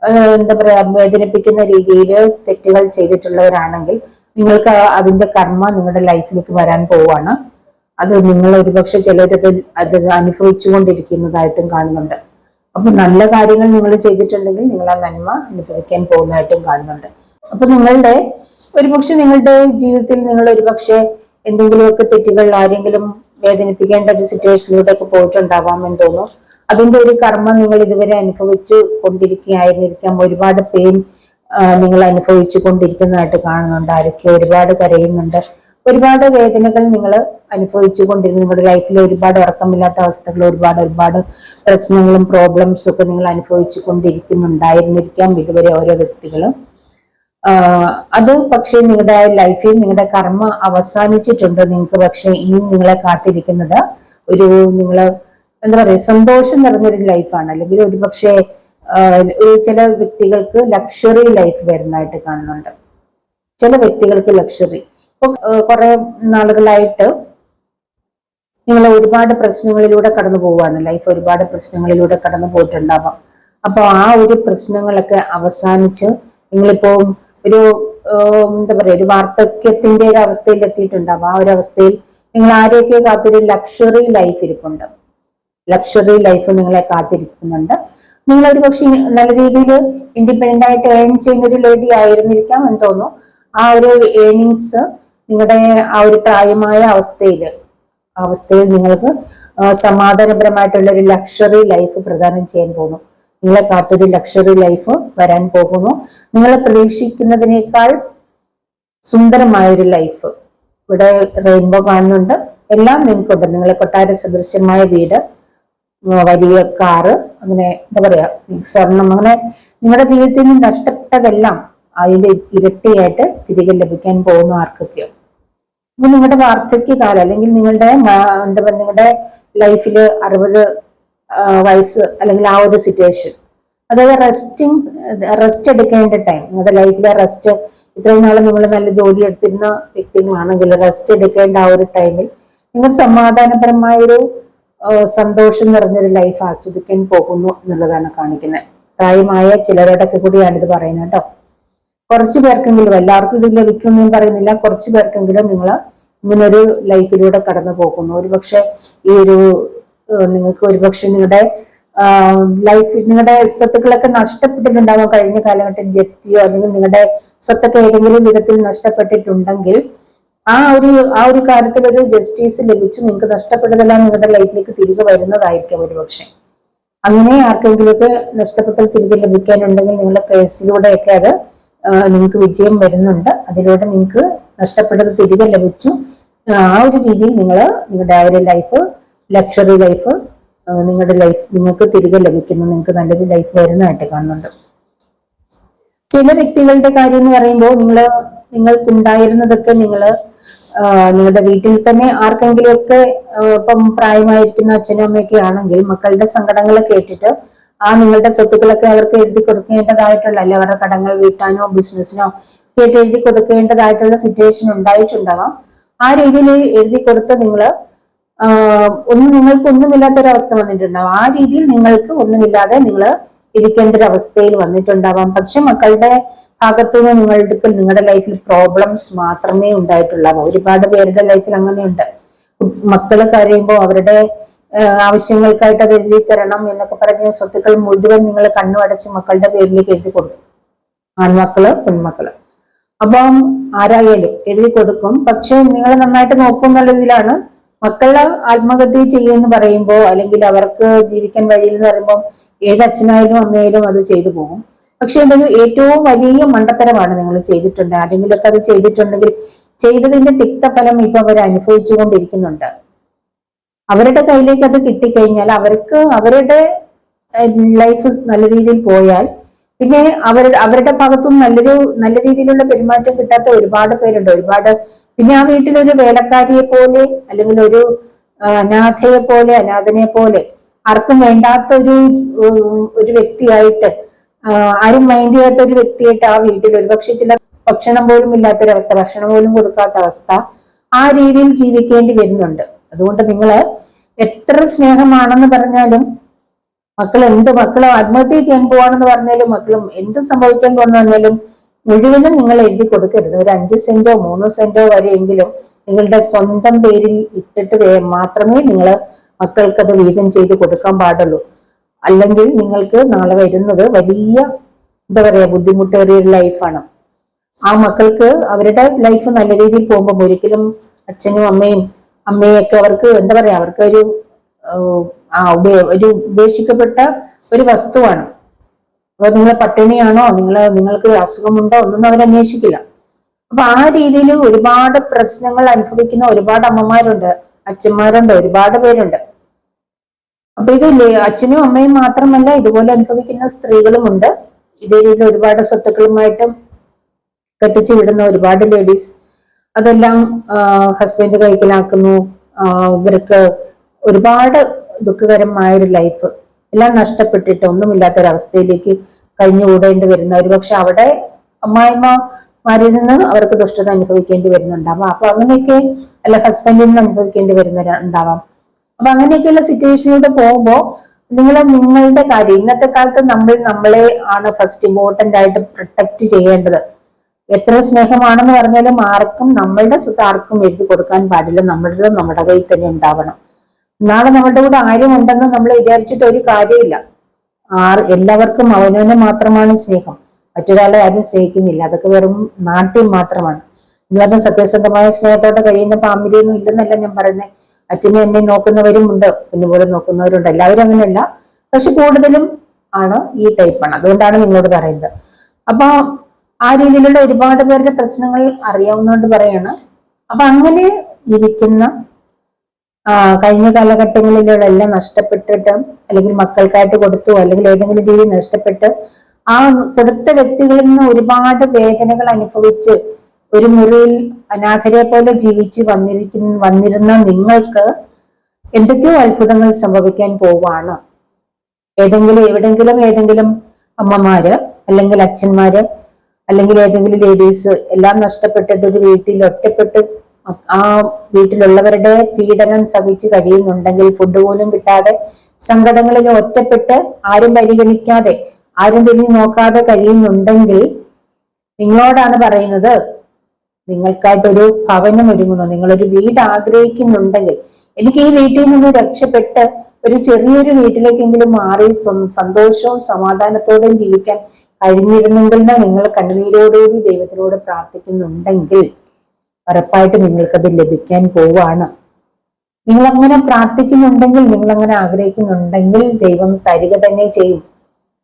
എന്താ പറയാ വേദനിപ്പിക്കുന്ന രീതിയിൽ തെറ്റുകൾ ചെയ്തിട്ടുള്ളവരാണെങ്കിൽ നിങ്ങൾക്ക് അതിന്റെ കർമ്മ നിങ്ങളുടെ ലൈഫിലേക്ക് വരാൻ പോവാണ്. അത് നിങ്ങൾ ഒരുപക്ഷെ ചിലരത് അത് അനുഭവിച്ചുകൊണ്ടിരിക്കുന്നതായിട്ടും കാണുന്നുണ്ട്. അപ്പൊ നല്ല കാര്യങ്ങൾ നിങ്ങൾ ചെയ്തിട്ടുണ്ടെങ്കിൽ നിങ്ങൾ ആ നന്മ അനുഭവിക്കാൻ പോകുന്നതായിട്ടും കാണുന്നുണ്ട്. അപ്പൊ നിങ്ങളുടെ നിങ്ങളുടെ ജീവിതത്തിൽ നിങ്ങൾ ഒരുപക്ഷെ എന്തെങ്കിലുമൊക്കെ തെറ്റുകൾ ആരെങ്കിലും വേദനിപ്പിക്കേണ്ട ഒരു സിറ്റുവേഷനിലൂടെയൊക്കെ പോയിട്ടുണ്ടാവാം എന്ന് തോന്നുന്നു. അതിന്റെ ഒരു കർമ്മം നിങ്ങൾ ഇതുവരെ അനുഭവിച്ചു കൊണ്ടിരിക്കുകയായിരുന്നിരിക്കാം. ഒരുപാട് പെയിൻ നിങ്ങൾ അനുഭവിച്ചു കൊണ്ടിരിക്കുന്നതായിട്ട് കാണുന്നുണ്ട്. ആരൊക്കെ ഒരുപാട് കരയുന്നുണ്ട്. ഒരുപാട് വേദനകൾ നിങ്ങൾ അനുഭവിച്ചു കൊണ്ടിരുന്നു. നിങ്ങളുടെ ലൈഫിൽ ഒരുപാട് ഉറക്കമില്ലാത്ത അവസ്ഥകൾ, ഒരുപാട് പ്രശ്നങ്ങളും പ്രോബ്ലംസും ഒക്കെ നിങ്ങൾ അനുഭവിച്ചു കൊണ്ടിരിക്കുന്നുണ്ടായിരുന്നിരിക്കാം ഇതുവരെ ഓരോ വ്യക്തികളും. അത് പക്ഷേ നിങ്ങളുടെ ലൈഫിൽ നിങ്ങളുടെ കർമ്മ അവസാനിച്ചിട്ടുണ്ട്. നിങ്ങൾക്ക് പക്ഷെ ഇനിയും നിങ്ങളെ കാത്തിരിക്കുന്നത് ഒരു എന്താ പറയുക സന്തോഷം നിറഞ്ഞൊരു ലൈഫാണ്. അല്ലെങ്കിൽ ഒരുപക്ഷെ ചില വ്യക്തികൾക്ക് ലക്ഷറി ലൈഫ് വരുന്നതായിട്ട് കാണുന്നുണ്ട്. ചില വ്യക്തികൾക്ക് ലക്ഷറി. ഇപ്പൊ കുറെ നാളുകളായിട്ട് നിങ്ങൾ ഒരുപാട് പ്രശ്നങ്ങളിലൂടെ കടന്നു പോവുകയാണ്. ലൈഫ് ഒരുപാട് പ്രശ്നങ്ങളിലൂടെ കടന്നു പോയിട്ടുണ്ടാവാം. അപ്പൊ ആ ഒരു പ്രശ്നങ്ങളൊക്കെ അവസാനിച്ച് നിങ്ങളിപ്പോ ഒരു എന്താ പറയാ ഒരു വാർദ്ധക്യത്തിന്റെ ഒരു അവസ്ഥയിൽ എത്തിയിട്ടുണ്ടാവും. ആ ഒരു അവസ്ഥയിൽ നിങ്ങൾ ആരെയൊക്കെ കാത്തൊരു ലക്ഷറി ലൈഫ് ഇരിപ്പുണ്ട്. ലക്ഷറി ലൈഫ് നിങ്ങളെ കാത്തിരിക്കുന്നുണ്ട്. നിങ്ങൾ ഒരു പക്ഷെ നല്ല രീതിയിൽ ഇൻഡിപെൻഡന്റ് ആയിട്ട് ഏൺ ചെയ്യുന്ന ഒരു ലേഡി ആയിരുന്നിരിക്കാം എന്ന് തോന്നുന്നു. ആ ഒരു ഏണിങ്സ് നിങ്ങളുടെ ആ ഒരു പ്രായമായ അവസ്ഥയിൽ നിങ്ങൾക്ക് സമാധാനപരമായിട്ടുള്ള ഒരു ലക്ഷറി ലൈഫ് പ്രദാനം ചെയ്യാൻ പോകുന്നു. നിങ്ങളെ കാത്തൊരു ലക്ഷറി ലൈഫ് വരാൻ പോകുന്നു. നിങ്ങൾ പ്രതീക്ഷിക്കുന്നതിനേക്കാൾ സുന്ദരമായ ഒരു ലൈഫ്. ഇവിടെ റെയിൻബോ കാണുന്നുണ്ട്. എല്ലാം നിങ്ങൾക്കുണ്ട്. നിങ്ങളെ കൊട്ടാര സദൃശ്യമായ വീട്, വലിയ കാറ്, അങ്ങനെ എന്താ പറയാ സ്വർണം, അങ്ങനെ നിങ്ങളുടെ ജീവിതത്തിൽ നിന്ന് നഷ്ടപ്പെട്ടതെല്ലാം അതിന്റെ ഇരട്ടിയായിട്ട് തിരികെ ലഭിക്കാൻ പോകുന്നു ആർക്കൊക്കെയോ. അപ്പൊ നിങ്ങളുടെ വാർദ്ധക്യകാലം അല്ലെങ്കിൽ നിങ്ങളുടെ എന്താ പറയുക നിങ്ങളുടെ ലൈഫില് 60 വയസ്സ് അല്ലെങ്കിൽ ആ ഒരു സിറ്റുവേഷൻ, അതായത് റെസ്റ്റ് എടുക്കേണ്ട ടൈം, നിങ്ങളുടെ ലൈഫിലെ റെസ്റ്റ്, ഇത്രയും നാളെ നിങ്ങൾ നല്ല ജോലി എടുത്തിരുന്ന വ്യക്തികളാണെങ്കിൽ റെസ്റ്റ് എടുക്കേണ്ട ആ ഒരു ടൈമിൽ നിങ്ങൾ സമാധാനപരമായൊരു സന്തോഷം നിറഞ്ഞൊരു ലൈഫ് ആസ്വദിക്കാൻ പോകുന്നു എന്നുള്ളതാണ് കാണിക്കുന്നത്. പ്രായമായ ചിലരോടൊക്കെ കൂടിയാണ് ഇത് പറയുന്നത് കേട്ടോ. കുറച്ചു പേർക്കെങ്കിലും, എല്ലാവർക്കും ഇത് ലഭിക്കുമെന്നും പറയുന്നില്ല, കുറച്ചു പേർക്കെങ്കിലും നിങ്ങൾ ഇങ്ങനൊരു ലൈഫിലൂടെ കടന്നു പോകുന്നു. ഒരുപക്ഷെ ഈ ഒരു നിങ്ങൾക്ക് ഒരുപക്ഷെ നിങ്ങളുടെ ലൈഫ്, നിങ്ങളുടെ സ്വത്തുക്കളൊക്കെ നഷ്ടപ്പെട്ടിട്ടുണ്ടാവും കഴിഞ്ഞ കാലഘട്ടം ജപ്തിയോ, അല്ലെങ്കിൽ നിങ്ങളുടെ സ്വത്തൊക്കെ ഏതെങ്കിലും വിധത്തിൽ നഷ്ടപ്പെട്ടിട്ടുണ്ടെങ്കിൽ ആ ഒരു കാര്യത്തിൽ ഒരു ജസ്റ്റിസ് ലഭിച്ചു നിങ്ങൾക്ക് നഷ്ടപ്പെട്ടതെല്ലാം നിങ്ങളുടെ ലൈഫിലേക്ക് തിരികെ വരുന്നതായിരിക്കും ഒരുപക്ഷെ. അങ്ങനെ ആർക്കെങ്കിലുമൊക്കെ നഷ്ടപ്പെട്ടത് തിരികെ ലഭിക്കാനുണ്ടെങ്കിൽ നിങ്ങളുടെ കേസിലൂടെയൊക്കെ അത് നിങ്ങൾക്ക് വിജയം വരുന്നുണ്ട്. അതിലൂടെ നിങ്ങൾക്ക് നഷ്ടപ്പെട്ടത് തിരികെ ലഭിച്ചു. ആ ഒരു രീതിയിൽ നിങ്ങളുടെ ആ ഒരു ലൈഫ്, ലക്ഷറി ലൈഫ്, നിങ്ങളുടെ ലൈഫ് നിങ്ങൾക്ക് തിരികെ ലഭിക്കുന്നു. നിങ്ങൾക്ക് നല്ലൊരു ലൈഫ് വരുന്നതായിട്ട് കാണുന്നുണ്ട്. ചില വ്യക്തികളുടെ കാര്യം എന്ന് പറയുമ്പോൾ നിങ്ങൾക്കുണ്ടായിരുന്നതൊക്കെ നിങ്ങളുടെ വീട്ടിൽ തന്നെ ആർക്കെങ്കിലുമൊക്കെ ഇപ്പം പ്രായമായിരിക്കുന്ന അച്ഛനും അമ്മയൊക്കെ ആണെങ്കിൽ മക്കളുടെ സങ്കടങ്ങൾ കേട്ടിട്ട് നിങ്ങളുടെ സ്വത്തുക്കളൊക്കെ അവർക്ക് എഴുതി കൊടുക്കേണ്ടതായിട്ടുള്ള, അല്ലെ അവരുടെ കടങ്ങൾ വീട്ടാനോ ബിസിനസ്സിനോ കേട്ട് എഴുതി കൊടുക്കേണ്ടതായിട്ടുള്ള സിറ്റുവേഷൻ ഉണ്ടായിട്ടുണ്ടാവാം. ആ രീതിയിൽ എഴുതി കൊടുത്ത് നിങ്ങൾക്ക് ഒന്നുമില്ലാത്തൊരവസ്ഥ വന്നിട്ടുണ്ടാവാം. ആ രീതിയിൽ നിങ്ങൾക്ക് ഒന്നുമില്ലാതെ നിങ്ങൾ ഇരിക്കേണ്ട ഒരു അവസ്ഥയിൽ വന്നിട്ടുണ്ടാവാം. പക്ഷെ മക്കളുടെ ഭാഗത്തുനിന്ന് നിങ്ങളുടെ ലൈഫിൽ പ്രോബ്ലംസ് മാത്രമേ ഉണ്ടായിട്ടുള്ളൂ. ഒരുപാട് പേരുടെ ലൈഫിൽ അങ്ങനെയുണ്ട്. മക്കള് കരയുമ്പോൾ അവരുടെ ആവശ്യങ്ങൾക്കായിട്ട് അത് എഴുതി തരണം എന്നൊക്കെ പറഞ്ഞ സ്വത്തുക്കൾ മുഴുവൻ നിങ്ങൾ കണ്ണുമടച്ച് മക്കളുടെ പേരിലേക്ക് എഴുതി കൊടുക്കും. ആൺമക്കള് പെൺമക്കള്. അപ്പം ആരായാലും എഴുതി കൊടുക്കും. പക്ഷെ നിങ്ങൾ നന്നായിട്ട് നോക്കും എന്നുള്ള ഇതിലാണ്. മക്കള് ആത്മഹത്യ ചെയ്യുമെന്ന് പറയുമ്പോൾ, അല്ലെങ്കിൽ അവർക്ക് ജീവിക്കാൻ വഴിയില്ലെന്ന് പറയുമ്പോൾ ഏത് അച്ഛനായാലും അമ്മയായാലും അത് ചെയ്തു പോകും. പക്ഷെ എന്തെങ്കിലും ഏറ്റവും വലിയ മണ്ടത്തരമാണ് നിങ്ങൾ ചെയ്തിട്ടുണ്ട്. ആരെങ്കിലുമൊക്കെ അത് ചെയ്തിട്ടുണ്ടെങ്കിൽ ചെയ്തതിന്റെ തിക്തഫലം ഇപ്പൊ അവർ അനുഭവിച്ചുകൊണ്ടിരിക്കുന്നുണ്ട്. അവരുടെ കയ്യിലേക്ക് അത് കിട്ടിക്കഴിഞ്ഞാൽ അവരുടെ ലൈഫ് നല്ല രീതിയിൽ പോയാൽ പിന്നെ അവരുടെ ഭാഗത്തുനിന്ന് നല്ല രീതിയിലുള്ള പെരുമാറ്റം കിട്ടാത്ത ഒരുപാട് പേരുണ്ട്. പിന്നെ ആ വീട്ടിലൊരു വേലക്കാരിയെ പോലെ, അല്ലെങ്കിൽ ഒരു അനാഥനെ പോലെ ആർക്കും വേണ്ടാത്ത ഒരു വ്യക്തിയായിട്ട്, ആരും മൈൻഡ് ചെയ്യാത്ത ഒരു വ്യക്തിയായിട്ട് ആ വീട്ടിൽ ഒരുപക്ഷെ ചില ഭക്ഷണം പോലും ഇല്ലാത്തൊരവസ്ഥ, ഭക്ഷണം പോലും കൊടുക്കാത്ത അവസ്ഥ, ആ രീതിയിൽ ജീവിക്കേണ്ടി വരുന്നുണ്ട്. അതുകൊണ്ട് നിങ്ങൾ എത്ര സ്നേഹമാണെന്ന് പറഞ്ഞാലും മക്കൾ ആത്മഹത്യ ചെയ്യാൻ പോവാണെന്ന് പറഞ്ഞാലും, മക്കളും എന്ത് സംഭവിക്കാൻ പോകുന്നു പറഞ്ഞാലും മുഴുവനും നിങ്ങൾ എഴുതി കൊടുക്കരുത്. ഒരു 5 സെന്റോ 3 സെന്റോ വരെയെങ്കിലും നിങ്ങളുടെ സ്വന്തം പേരിൽ ഇട്ടിട്ട് മാത്രമേ നിങ്ങൾ മക്കൾക്കത് വീതം ചെയ്ത് കൊടുക്കാൻ പാടുള്ളൂ. അല്ലെങ്കിൽ നിങ്ങൾക്ക് നാളെ വരുന്നത് വലിയ ബുദ്ധിമുട്ടേറിയ ലൈഫാണ്. ആ മക്കൾക്ക് അവരുടെ ലൈഫ് നല്ല രീതിയിൽ പോകുമ്പോൾ ഒരിക്കലും അച്ഛനും അമ്മയൊക്കെ അവർക്ക് അവർക്ക് ഒരു ഉപേക്ഷിക്കപ്പെട്ട ഒരു വസ്തുവാണ്. അപ്പൊ നിങ്ങൾ പട്ടിണിയാണോ, നിങ്ങൾക്ക് അസുഖമുണ്ടോ ഒന്നും അവർ അന്വേഷിക്കില്ല. അപ്പൊ ആ രീതിയിൽ ഒരുപാട് പ്രശ്നങ്ങൾ അനുഭവിക്കുന്ന ഒരുപാട് അമ്മമാരുണ്ട്, അച്ഛന്മാരുണ്ട്, ഒരുപാട് പേരുണ്ട്. അപ്പൊ ഇത് അച്ഛനും അമ്മയും മാത്രമല്ല, ഇതുപോലെ അനുഭവിക്കുന്ന സ്ത്രീകളുമുണ്ട്. ഇതേ രീതിയിൽ ഒരുപാട് സ്വത്തുക്കളുമായിട്ടും കെട്ടിച്ചു വിടുന്ന ഒരുപാട് ലേഡീസ് അതെല്ലാം ഹസ്ബൻഡ് കൈക്കലാക്കുന്നു. ഇവർക്ക് ഒരുപാട് ദുഃഖകരമായ ഒരു ലൈഫ് എല്ലാം നഷ്ടപ്പെട്ടിട്ട് ഒന്നുമില്ലാത്തൊരവസ്ഥയിലേക്ക് കഴിഞ്ഞുകൂടേണ്ടി വരുന്ന, ഒരുപക്ഷെ അവിടെ അമ്മായിമാരിൽ നിന്ന് അവർക്ക് ദുഷ്ടത അനുഭവിക്കേണ്ടി വരുന്നുണ്ടാവാം. അപ്പൊ അങ്ങനെയൊക്കെ അല്ല ഹസ്ബൻഡിൽ നിന്ന് അനുഭവിക്കേണ്ടി വരുന്നുണ്ടാവാം. അപ്പൊ അങ്ങനെയൊക്കെയുള്ള സിറ്റുവേഷനിലൂടെ പോകുമ്പോൾ നിങ്ങളുടെ കാര്യം, ഇന്നത്തെ കാലത്ത് നമ്മളെ ആണ് ഫസ്റ്റ് ഇമ്പോർട്ടന്റ് ആയിട്ട് പ്രൊട്ടക്ട് ചെയ്യേണ്ടത്. എത്ര സ്നേഹമാണെന്ന് പറഞ്ഞാലും ആർക്കും നമ്മളുടെ സ്വത്ത് ആർക്കും എഴുതി കൊടുക്കാൻ പാടില്ല. നമ്മുടെ കയ്യിൽ തന്നെ ഉണ്ടാവണം. നാളെ നമ്മുടെ കൂടെ ആരും ഉണ്ടെന്ന് നമ്മൾ വിചാരിച്ചിട്ട് ഒരു കാര്യമില്ല. എല്ലാവർക്കും അവനവനെ മാത്രമാണ് സ്നേഹം. മറ്റൊരാളെ ആരും സ്നേഹിക്കുന്നില്ല. അതൊക്കെ വെറും നാട്യം മാത്രമാണ്. എന്ന് സത്യസന്ധമായ സ്നേഹത്തോടെ കഴിയുന്ന ഫാമിലിയൊന്നും ഇല്ലെന്നല്ല ഞാൻ പറയുന്നത്. അച്ഛനും അമ്മയും നോക്കുന്നവരും ഉണ്ട്, കുഞ്ഞുപോലെ നോക്കുന്നവരുണ്ട്. എല്ലാവരും അങ്ങനെയല്ല, പക്ഷെ കൂടുതലും ആണ് ഈ ടൈപ്പാണ്. അതുകൊണ്ടാണ് നിങ്ങളോട് പറയുന്നത്. അപ്പൊ ആ രീതിയിലുള്ള ഒരുപാട് പേരുടെ പ്രശ്നങ്ങൾ അറിയാവുന്നതുകൊണ്ട് പറയാണ്. അപ്പൊ അങ്ങനെ ജീവിക്കുന്ന കഴിഞ്ഞ കാലഘട്ടങ്ങളിലുള്ള എല്ലാം നഷ്ടപ്പെട്ടിട്ട്, അല്ലെങ്കിൽ മക്കൾക്കായിട്ട് കൊടുത്തു, അല്ലെങ്കിൽ ഏതെങ്കിലും രീതി നഷ്ടപ്പെട്ട് ആ കൊടുത്ത വ്യക്തികളിൽ നിന്ന് ഒരുപാട് വേദനകൾ അനുഭവിച്ച് ഒരു മുറിയിൽ അനാഥരെ പോലെ ജീവിച്ച് വന്നിരുന്ന നിങ്ങൾക്ക് എന്തൊക്കെയോ അത്ഭുതങ്ങൾ സംഭവിക്കാൻ പോവാണ്. ഏതെങ്കിലും അമ്മമാര്, അല്ലെങ്കിൽ അച്ഛന്മാര്, അല്ലെങ്കിൽ ഏതെങ്കിലും ലേഡീസ് എല്ലാം നഷ്ടപ്പെട്ടിട്ട് ഒരു വീട്ടിൽ ഒറ്റപ്പെട്ട് ആ വീട്ടിലുള്ളവരുടെ പീഡനം സഹിച്ച് കഴിയുന്നുണ്ടെങ്കിൽ, ഫുഡ് പോലും കിട്ടാതെ സങ്കടങ്ങളിൽ ഒറ്റപ്പെട്ട് ആരും പരിഗണിക്കാതെ ആരും തിരിഞ്ഞു നോക്കാതെ കഴിയുന്നുണ്ടെങ്കിൽ, നിങ്ങളോടാണ് പറയുന്നത്, നിങ്ങൾക്കായിട്ടൊരു ഭവനം ഒരുങ്ങുന്നു, നിങ്ങളൊരു വീട് ആഗ്രഹിക്കുന്നുണ്ടെങ്കിൽ, എനിക്ക് ഈ വീട്ടിൽ നിന്ന് രക്ഷപ്പെട്ട് ഒരു ചെറിയൊരു വീട്ടിലേക്കെങ്കിലും മാറി സന്തോഷവും സമാധാനത്തോടെയും ജീവിക്കാൻ കഴിഞ്ഞിരുന്നെങ്കിൽ നിങ്ങൾ കണ്ണുനീരോടുകൂടി ദൈവത്തിനോട് പ്രാർത്ഥിക്കുന്നുണ്ടെങ്കിൽ ഉറപ്പായിട്ട് നിങ്ങൾക്കത് ലഭിക്കാൻ പോവാണ്. നിങ്ങൾ അങ്ങനെ പ്രാർത്ഥിക്കുന്നുണ്ടെങ്കിൽ, നിങ്ങൾ അങ്ങനെ ആഗ്രഹിക്കുന്നുണ്ടെങ്കിൽ ദൈവം തരിക തന്നെ ചെയ്യും.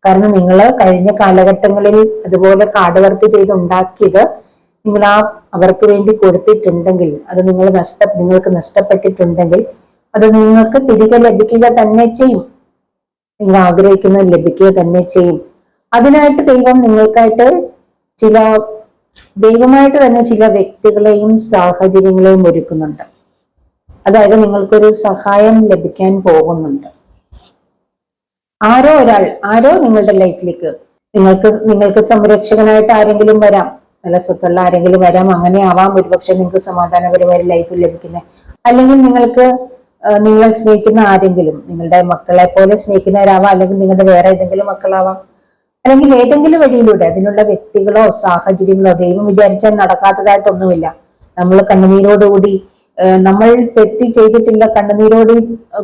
കാരണം നിങ്ങൾ കഴിഞ്ഞ കാലഘട്ടങ്ങളിൽ അതുപോലെ ഹാർഡ് വർക്ക് ചെയ്ത് ഉണ്ടാക്കിയത് നിങ്ങൾ അവർക്ക് വേണ്ടി കൊടുത്തിട്ടുണ്ടെങ്കിൽ, അത് നിങ്ങൾക്ക് നഷ്ടപ്പെട്ടിട്ടുണ്ടെങ്കിൽ അത് നിങ്ങൾക്ക് തിരികെ ലഭിക്കുക തന്നെ ചെയ്യും. നിങ്ങൾ ആഗ്രഹിക്കുന്നത് ലഭിക്കുക തന്നെ ചെയ്യും. അതിനായിട്ട് ദൈവം നിങ്ങൾക്കായിട്ട് ദൈവമായിട്ട് തന്നെ ചില വ്യക്തികളെയും സാഹചര്യങ്ങളെയും ഒരുക്കുന്നുണ്ട്. അതായത് നിങ്ങൾക്കൊരു സഹായം ലഭിക്കാൻ പോകുന്നുണ്ട്. ആരോ നിങ്ങളുടെ ലൈഫിലേക്ക് നിങ്ങൾക്ക് സംരക്ഷകനായിട്ട് ആരെങ്കിലും വരാം, നല്ല സ്വത്തുള്ള ആരെങ്കിലും വരാം. അങ്ങനെ ആവാം ഒരുപക്ഷെ നിങ്ങൾക്ക് സമാധാനപരമായ ലൈഫ് ലഭിക്കുന്നത്. അല്ലെങ്കിൽ നിങ്ങളെ സ്നേഹിക്കുന്ന ആരെങ്കിലും, നിങ്ങളുടെ മക്കളെ പോലെ സ്നേഹിക്കുന്നവരാവാം, അല്ലെങ്കിൽ നിങ്ങളുടെ വേറെ ഏതെങ്കിലും മക്കളാവാം, അല്ലെങ്കിൽ ഏതെങ്കിലും വഴിയിലൂടെ അതിനുള്ള വ്യക്തികളോ സാഹചര്യങ്ങളോ ദൈവം വിചാരിച്ചാൽ നടക്കാത്തതായിട്ടൊന്നുമില്ല. നമ്മൾ കണ്ണുനീരോടുകൂടി, നമ്മൾ തെറ്റ് ചെയ്തിട്ടില്ല, കണ്ണുനീരോട്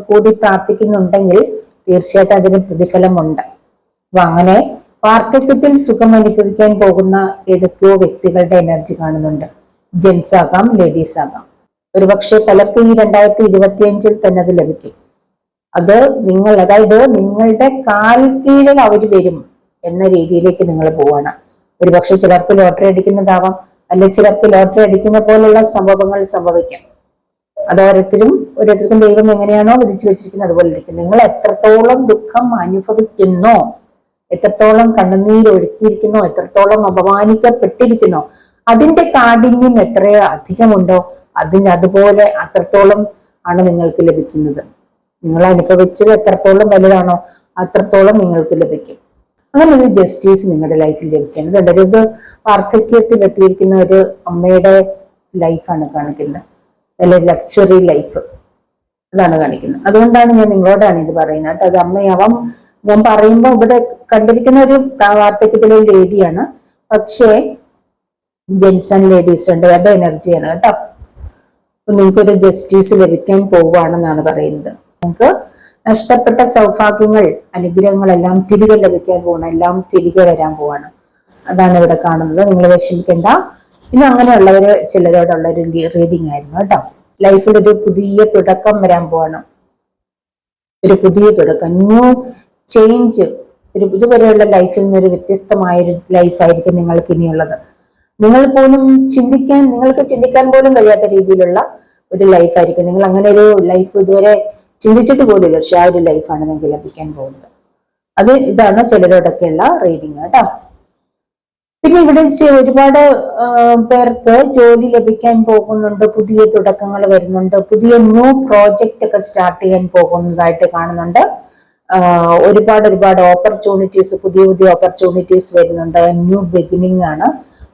കൂടി പ്രാർത്ഥിക്കുന്നുണ്ടെങ്കിൽ തീർച്ചയായിട്ടും അതിന് പ്രതിഫലമുണ്ട്. അപ്പൊ അങ്ങനെ വാർദ്ധക്യത്തിൽ സുഖം അനുഭവിക്കാൻ പോകുന്ന ഏതൊക്കെയോ വ്യക്തികളുടെ എനർജി കാണുന്നുണ്ട്. ജെന്റ്സ് ആകാം, ലേഡീസ് ആകാം. ഒരുപക്ഷെ പലർക്കും ഈ 2025 തന്നെ അത് ലഭിക്കും. അതായത് നിങ്ങളുടെ കാൽ കീഴിൽ അവര് വരും എന്ന രീതിയിലേക്ക് നിങ്ങൾ പോവാണ്. ഒരുപക്ഷെ ചിലർക്ക് ലോട്ടറി അടിക്കുന്നതാവാം, അല്ലെങ്കിൽ ചിലർക്ക് ലോട്ടറി അടിക്കുന്ന പോലുള്ള സംഭവങ്ങൾ സംഭവിക്കാം. അത് ഓരോരുത്തർക്കും ദൈവം എങ്ങനെയാണോ വിധിച്ചു വെച്ചിരിക്കുന്നത് അതുപോലെ ഇരിക്കും. നിങ്ങൾ എത്രത്തോളം ദുഃഖം അനുഭവിക്കുന്നോ, എത്രത്തോളം കണ്ണുനീര് ഒഴുക്കിയിരിക്കുന്നോ, എത്രത്തോളം അപമാനിക്കപ്പെട്ടിരിക്കുന്നോ, അതിന്റെ കാഠിന്യം എത്രയോ അധികമുണ്ടോ അതുപോലെ അത്രത്തോളം ആണ് നിങ്ങൾക്ക് ലഭിക്കുന്നത്. നിങ്ങൾ അനുഭവിച്ചത് എത്രത്തോളം വലുതാണോ അത്രത്തോളം നിങ്ങൾക്ക് ലഭിക്കും. അങ്ങനെ ഒരു ജസ്റ്റിസ് നിങ്ങളുടെ ലൈഫിൽ ലഭിക്കുന്നത്. ഒരു വാർദ്ധക്യത്തിൽ എത്തിയിരിക്കുന്ന ഒരു അമ്മയുടെ ലൈഫാണ് കാണിക്കുന്നത്, നല്ല ലക്ഷറി ലൈഫ്, അതാണ് കാണിക്കുന്നത്. അതുകൊണ്ടാണ് ഞാൻ നിങ്ങളോടാണ് ഇത് പറയുന്നത്. അത് അമ്മയാവാം, ഞാൻ പറയുമ്പോൾ ഇവിടെ കണ്ടിരിക്കുന്ന ഒരു വാർദ്ധക്യത്തിലെ ലേഡിയാണ്, പക്ഷേ ജെന്റ്സ് ആൻഡ് ലേഡീസ് രണ്ടുപേരുടെ എനർജിയാണ് കേട്ടോ. അപ്പൊ നിങ്ങൾക്കൊരു ജസ്റ്റിസ് ലഭിക്കാൻ പോവുകയാണെന്നാണ് പറയുന്നത്. നിങ്ങൾക്ക് നഷ്ടപ്പെട്ട സൗഭാഗ്യങ്ങൾ, അനുഗ്രഹങ്ങളെല്ലാം തിരികെ ലഭിക്കാൻ പോകണം, എല്ലാം തിരികെ വരാൻ പോവാണ്. അതാണ് ഇവിടെ കാണുന്നത്. നിങ്ങൾ വിഷമിക്കേണ്ട. ഇന്ന് അങ്ങനെയുള്ളവര് ചിലരോടുള്ള ഒരു റീഡിംഗ് ആയിരുന്നു കേട്ടോ. ലൈഫിൽ ഒരു പുതിയ തുടക്കം വരാൻ പോവാണ്, ഒരു പുതിയ തുടക്കം, ന്യൂ ചേഞ്ച്. ഒരു ഇതുവരെയുള്ള ലൈഫിൽ നിന്നൊരു വ്യത്യസ്തമായൊരു ലൈഫായിരിക്കും നിങ്ങൾക്ക് ഇനിയുള്ളത്. നിങ്ങൾക്ക് ചിന്തിക്കാൻ പോലും കഴിയാത്ത രീതിയിലുള്ള ഒരു ലൈഫായിരിക്കും. നിങ്ങൾ അങ്ങനെ ഒരു ലൈഫ് ഇതുവരെ ചിന്തിച്ചിട്ട് പോലുമില്ല, പക്ഷെ ആ ഒരു ലൈഫാണ് നിങ്ങൾക്ക് ലഭിക്കാൻ പോകുന്നത്. ഇതാണ് ചിലരോടൊക്കെയുള്ള റീഡിങ് കേട്ടോ. പിന്നെ ഇവിടെ ഒരുപാട് പേർക്ക് ജോലി ലഭിക്കാൻ പോകുന്നുണ്ട്, പുതിയ തുടക്കങ്ങൾ വരുന്നുണ്ട്, പുതിയ ന്യൂ പ്രോജക്റ്റ് ഒക്കെ സ്റ്റാർട്ട് ചെയ്യാൻ പോകുന്നതായിട്ട് കാണുന്നുണ്ട്. ഒരുപാട് ഓപ്പർച്യൂണിറ്റീസ്, പുതിയ ഓപ്പർച്യൂണിറ്റീസ് വരുന്നുണ്ട്. ന്യൂ ബിഗിനിങ് ആണ്,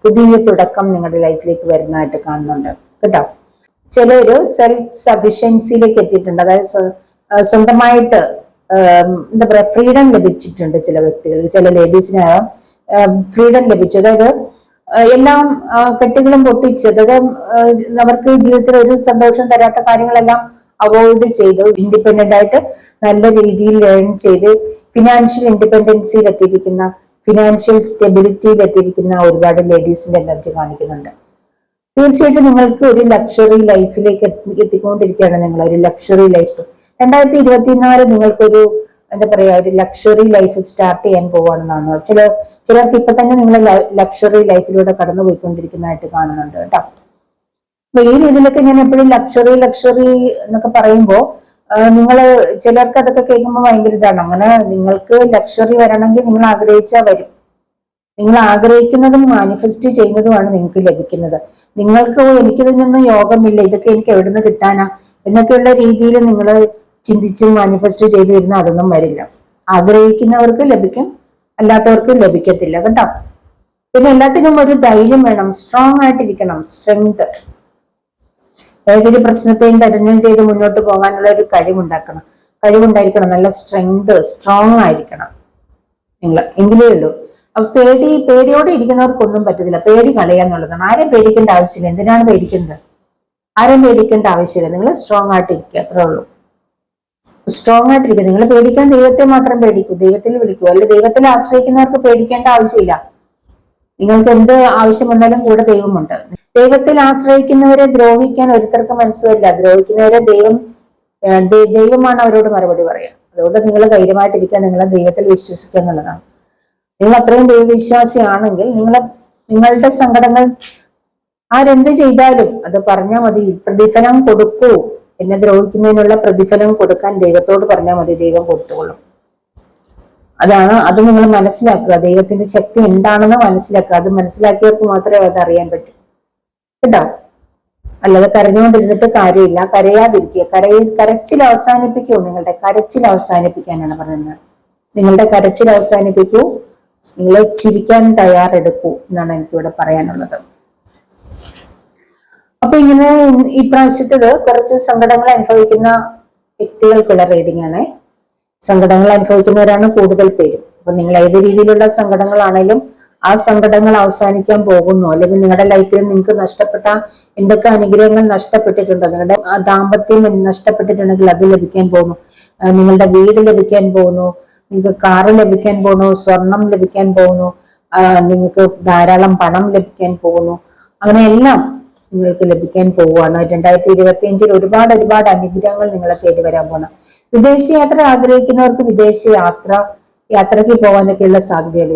പുതിയ തുടക്കം നിങ്ങളുടെ ലൈഫിലേക്ക് വരുന്നതായിട്ട് കാണുന്നുണ്ട് കേട്ടോ. ചിലര് സെൽഫ് സഫിഷ്യൻസിയിലേക്ക് എത്തിയിട്ടുണ്ട്, അതായത് സ്വന്തമായിട്ട് എന്താ പറയാ ഫ്രീഡം ലഭിച്ചിട്ടുണ്ട്. ചില വ്യക്തികൾക്ക്, ചില ലേഡീസിനായാലും ഫ്രീഡം ലഭിച്ചു. അതായത് എല്ലാം കെട്ടുകളും പൊട്ടിച്ച്, അതായത് അവർക്ക് ജീവിതത്തിൽ ഒരു സന്തോഷം തരാത്ത കാര്യങ്ങളെല്ലാം അവോയ്ഡ് ചെയ്തു ഇൻഡിപെൻഡന്റ് ആയിട്ട് നല്ല രീതിയിൽ ലേൺ ചെയ്ത് ഫിനാൻഷ്യൽ ഇൻഡിപെൻഡൻസിയിൽ എത്തിയിരിക്കുന്ന, ഫിനാൻഷ്യൽ സ്റ്റെബിലിറ്റിയിൽ എത്തിയിരിക്കുന്ന ഒരുപാട് ലേഡീസിന്റെ എനർജി കാണിക്കുന്നുണ്ട്. തീർച്ചയായിട്ടും നിങ്ങൾക്ക് ഒരു ലക്ഷറി ലൈഫിലേക്ക് എത്തിക്കൊണ്ടിരിക്കുകയാണ്. നിങ്ങൾ ഒരു ലക്ഷറി ലൈഫ് 2024 നിങ്ങൾക്കൊരു എന്താ പറയാ ഒരു ലക്ഷറി ലൈഫ് സ്റ്റാർട്ട് ചെയ്യാൻ പോവാണെന്നാണ്. ചിലർക്ക് ഇപ്പൊ തന്നെ നിങ്ങൾ ലക്ഷറി ലൈഫിലൂടെ കടന്നു പോയിക്കൊണ്ടിരിക്കുന്നതായിട്ട് കാണുന്നുണ്ട് കേട്ടോ. അപ്പൊ ഈ രീതിയിലൊക്കെ ഞാൻ എപ്പോഴും ലക്ഷറി എന്നൊക്കെ പറയുമ്പോ ചിലർക്ക് അതൊക്കെ കേൾക്കുമ്പോൾ ഭയങ്കര ഇതാണ്. അങ്ങനെ നിങ്ങൾക്ക് ലക്ഷറി വരണമെങ്കിൽ നിങ്ങൾ ആഗ്രഹിച്ചാൽ വരും. നിങ്ങൾ ആഗ്രഹിക്കുന്നതും മാനിഫെസ്റ്റ് ചെയ്യുന്നതുമാണ് നിങ്ങൾക്ക് ലഭിക്കുന്നത്. നിങ്ങൾക്ക് എനിക്കിതിനൊന്നും യോഗമില്ല, ഇതൊക്കെ എനിക്ക് എവിടെ നിന്ന് കിട്ടാനാ എന്നൊക്കെയുള്ള രീതിയിൽ നിങ്ങൾ ചിന്തിച്ചും മാനിഫെസ്റ്റ് ചെയ്തു തരുന്ന അതൊന്നും വരില്ല. ആഗ്രഹിക്കുന്നവർക്ക് ലഭിക്കും, അല്ലാത്തവർക്ക് ലഭിക്കത്തില്ല കേട്ടോ. പിന്നെ എല്ലാത്തിനും ഒരു ധൈര്യം വേണം, സ്ട്രോങ് ആയിട്ടിരിക്കണം, സ്ട്രെങ്ത്. ഏതൊരു പ്രശ്നത്തെയും തരണം ചെയ്ത് മുന്നോട്ട് പോകാനുള്ള ഒരു കഴിവുണ്ടായിരിക്കണം, നല്ല സ്ട്രെങ്ത്, സ്ട്രോങ് ആയിരിക്കണം നിങ്ങൾ, എങ്കിലേ ഉള്ളൂ. അപ്പൊ പേടിയോടെ ഇരിക്കുന്നവർക്കൊന്നും പറ്റത്തില്ല. പേടി കളയാന്നുള്ളതാണ്. ആരെയും പേടിക്കേണ്ട ആവശ്യമില്ല. എന്തിനാണ് പേടിക്കുന്നത്? ആരെയും പേടിക്കേണ്ട ആവശ്യമില്ല. നിങ്ങൾ സ്ട്രോങ് ആയിട്ടിരിക്കുക, അത്രേ ഉള്ളൂ. സ്ട്രോങ് ആയിട്ടിരിക്കുക. നിങ്ങൾ പേടിക്കാൻ ദൈവത്തെ മാത്രം പേടിക്കൂ, ദൈവത്തിൽ വിളിക്കൂ. അല്ലെ ദൈവത്തിൽ ആശ്രയിക്കുന്നവർക്ക് പേടിക്കേണ്ട ആവശ്യമില്ല. നിങ്ങൾക്ക് എന്ത് ആവശ്യം വന്നാലും കൂടെ ദൈവമുണ്ട്. ദൈവത്തിൽ ആശ്രയിക്കുന്നവരെ ദ്രോഹിക്കാൻ ഒരുത്തർക്ക് മനസ്സുമില്ല. ദ്രോഹിക്കുന്നവരെ ദൈവമാണ് അവരോട് മറുപടി പറയാം. അതുകൊണ്ട് നിങ്ങൾ ധൈര്യമായിട്ടിരിക്കുക, നിങ്ങളെ ദൈവത്തിൽ വിശ്വസിക്കുക എന്നുള്ളതാണ്. നിങ്ങൾ അത്രയും ദൈവവിശ്വാസിയാണെങ്കിൽ നിങ്ങളുടെ സങ്കടങ്ങൾ ആരെന്ത് ചെയ്താലും അത് പറഞ്ഞാൽ മതി. പ്രതിഫലം കൊടുക്കൂ. എന്നെ ദ്രോഹിക്കുന്നതിനുള്ള പ്രതിഫലം കൊടുക്കാൻ ദൈവത്തോട് പറഞ്ഞാൽ മതി, ദൈവം കൊടുത്തുകൊള്ളും. അത് നിങ്ങൾ മനസ്സിലാക്കുക. ദൈവത്തിന്റെ ശക്തി എന്താണെന്ന് മനസ്സിലാക്കുക. അത് മനസ്സിലാക്കിയവർക്ക് മാത്രമേ അത് അറിയാൻ പറ്റൂ കേട്ടോ. അല്ലാതെ കരഞ്ഞുകൊണ്ടിരുന്നിട്ട് കാര്യമില്ല. കരയാതിരിക്കുക. കരച്ചിൽ അവസാനിപ്പിക്കൂ. നിങ്ങളുടെ കരച്ചിൽ അവസാനിപ്പിക്കാനാണ് പറയുന്നത്. നിങ്ങളുടെ കരച്ചിൽ അവസാനിപ്പിക്കൂ. നിങ്ങൾ ചിരിക്കാൻ തയ്യാറെടുക്കൂ എന്നാണ് എനിക്കിവിടെ പറയാനുള്ളത്. അപ്പൊ ഇങ്ങനെ ഈ പ്രാവശ്യത്തത് കുറച്ച് സങ്കടങ്ങൾ അനുഭവിക്കുന്ന വ്യക്തികൾക്കുള്ള റീഡിംഗ് ആണ്. സങ്കടങ്ങൾ അനുഭവിക്കുന്നവരാണ് കൂടുതൽ പേരും. അപ്പൊ നിങ്ങൾ ഏത് രീതിയിലുള്ള സങ്കടങ്ങളാണേലും ആ സങ്കടങ്ങൾ അവസാനിക്കാൻ പോകുന്നു. അല്ലെങ്കിൽ നിങ്ങളുടെ ലൈഫിൽ നിങ്ങൾക്ക് നഷ്ടപ്പെട്ട എന്തൊക്കെ അനുഗ്രഹങ്ങൾ നഷ്ടപ്പെട്ടിട്ടുണ്ടോ, നിങ്ങളുടെ ദാമ്പത്യം നഷ്ടപ്പെട്ടിട്ടുണ്ടെങ്കിൽ അത് ലഭിക്കാൻ പോകുന്നു. നിങ്ങളുടെ വീട് ലഭിക്കാൻ പോകുന്നു, നിങ്ങൾക്ക് കാറ് ലഭിക്കാൻ പോകുന്നു, സ്വർണം ലഭിക്കാൻ പോകുന്നു, നിങ്ങൾക്ക് ധാരാളം പണം ലഭിക്കാൻ പോകുന്നു. അങ്ങനെ എല്ലാം നിങ്ങൾക്ക് ലഭിക്കാൻ പോവുകയാണ്. 2025 ഒരുപാട് അനുഗ്രഹങ്ങൾ നിങ്ങളെ തേടി വരാൻ പോകണം. വിദേശയാത്ര ആഗ്രഹിക്കുന്നവർക്ക് യാത്രയ്ക്ക് പോകാനൊക്കെയുള്ള സാധ്യതയുണ്ട്.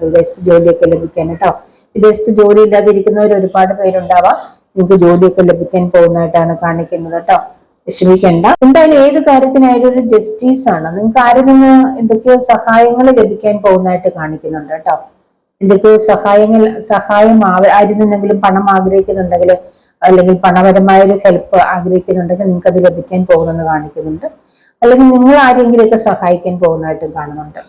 വിദേശത്ത് ജോലിയൊക്കെ ലഭിക്കാൻ കേട്ടോ. വിദേശത്ത് ജോലി ഇല്ലാതിരിക്കുന്നവർ ഒരുപാട് പേരുണ്ടാവാം. നിങ്ങൾക്ക് ജോലിയൊക്കെ ലഭിക്കാൻ പോകുന്നതായിട്ടാണ് കാണിക്കുന്നത് കേട്ടോ. വിഷമിക്കേണ്ട. എന്തായാലും ഏത് കാര്യത്തിനായാലും ഒരു ജസ്റ്റിസ് ആണ്. നിങ്ങൾക്ക് ആരിൽ നിന്ന് എന്തൊക്കെയോ സഹായങ്ങൾ ലഭിക്കാൻ പോകുന്നതായിട്ട് കാണിക്കുന്നുണ്ട് കേട്ടോ. എന്തൊക്കെയോ സഹായം ആരിൽ നിന്നെങ്കിലും പണം ആഗ്രഹിക്കുന്നുണ്ടെങ്കിൽ, അല്ലെങ്കിൽ പണപരമായ ഒരു ഹെൽപ്പ് ആഗ്രഹിക്കുന്നുണ്ടെങ്കിൽ നിങ്ങൾക്ക് അത് ലഭിക്കാൻ പോകുന്നെന്ന് കാണിക്കുന്നുണ്ട്. അല്ലെങ്കിൽ നിങ്ങൾ ആരെങ്കിലുമൊക്കെ സഹായിക്കാൻ പോകുന്നതായിട്ടും കാണുന്നുണ്ട്.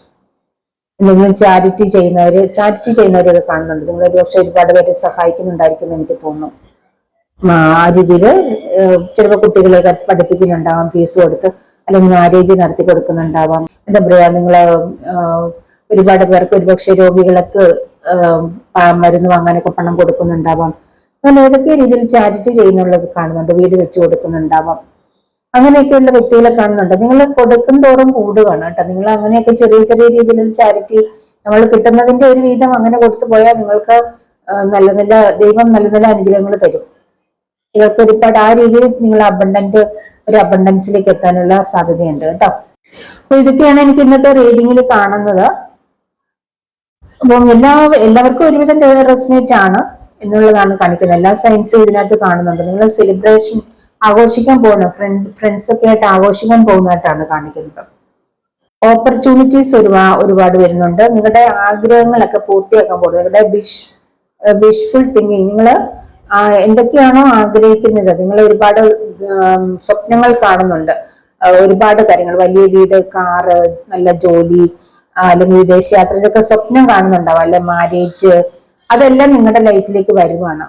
എന്തെങ്കിലും ചാരിറ്റി ചെയ്യുന്നവരൊക്കെ കാണുന്നുണ്ട്. നിങ്ങൾ ഒരു പക്ഷെ ഒരുപാട് പേരെ സഹായിക്കുന്നുണ്ടായിരിക്കും എന്ന് എനിക്ക് തോന്നുന്നു. ആ രീതിയിൽ ചിലപ്പോൾ കുട്ടികളെ പഠിപ്പിക്കുന്നുണ്ടാവാം ഫീസ് കൊടുത്ത്, അല്ലെങ്കിൽ മാരേജ് നടത്തി കൊടുക്കുന്നുണ്ടാവാം. എന്താ പറയാ, നിങ്ങള് ഒരുപാട് പേർക്ക് ഒരുപക്ഷെ രോഗികൾക്ക് മരുന്ന് വാങ്ങാനൊക്കെ പണം കൊടുക്കുന്നുണ്ടാവാം. അങ്ങനെ ഏതൊക്കെ രീതിയിൽ ചാരിറ്റി ചെയ്യുന്നുള്ളത് കാണുന്നുണ്ട്. വീട് വെച്ച് കൊടുക്കുന്നുണ്ടാവാം. അങ്ങനെയൊക്കെയുള്ള വ്യക്തികളെ കാണുന്നുണ്ട്. നിങ്ങൾ കൊടുക്കും തോറും കൂടുകയാണ് കേട്ടോ. നിങ്ങൾ അങ്ങനെയൊക്കെ ചെറിയ ചെറിയ രീതിയിലുള്ള ചാരിറ്റി നമ്മൾ കിട്ടുന്നതിന്റെ ഒരു വീതം അങ്ങനെ കൊടുത്തു പോയാൽ നിങ്ങൾക്ക് നല്ല നല്ല ദൈവം നല്ല നല്ല അനുഗ്രഹങ്ങൾ തരും. നിങ്ങൾക്ക് ഒരുപാട് ആ രീതിയിൽ നിങ്ങൾ ഒരു അബണ്ടൻസിലേക്ക് എത്താനുള്ള സാധ്യതയുണ്ട് കേട്ടോ. അപ്പൊ ഇതൊക്കെയാണ് എനിക്ക് ഇന്നത്തെ റീഡിങ്ങിൽ കാണുന്നത്. അപ്പം എല്ലാവർക്കും ഒരുവിധം റെസനേറ്റ് ആണ് എന്നുള്ളതാണ് കാണിക്കുന്നത്. എല്ലാ സയൻസും ഇതിനകത്ത് കാണുന്നുണ്ട്. നിങ്ങൾ സെലിബ്രേഷൻ ആഘോഷിക്കാൻ പോകുന്ന ഫ്രണ്ട്സ് ഒക്കെ ആയിട്ട് ആഘോഷിക്കാൻ പോകുന്നതായിട്ടാണ് കാണിക്കുന്നത്. ഓപ്പർച്യൂണിറ്റീസ് ഒരുപാട് വരുന്നുണ്ട്. നിങ്ങളുടെ ആഗ്രഹങ്ങളൊക്കെ പൂർത്തിയാക്കാൻ പോകുന്നത്, നിങ്ങളുടെ വിഷ്ഫുൾ തിങ്കിങ്, നിങ്ങൾ എന്തൊക്കെയാണോ ആഗ്രഹിക്കുന്നത്, നിങ്ങൾ ഒരുപാട് സ്വപ്നങ്ങൾ കാണുന്നുണ്ട്. ഒരുപാട് കാര്യങ്ങൾ, വലിയ വീട്, കാറ്, നല്ല ജോലി, അല്ലെങ്കിൽ വിദേശയാത്ര, ഇതൊക്കെ സ്വപ്നം കാണുന്നുണ്ടാവും. അല്ലെ മാരേജ്, അതെല്ലാം നിങ്ങളുടെ ലൈഫിലേക്ക് വരുവാണ്.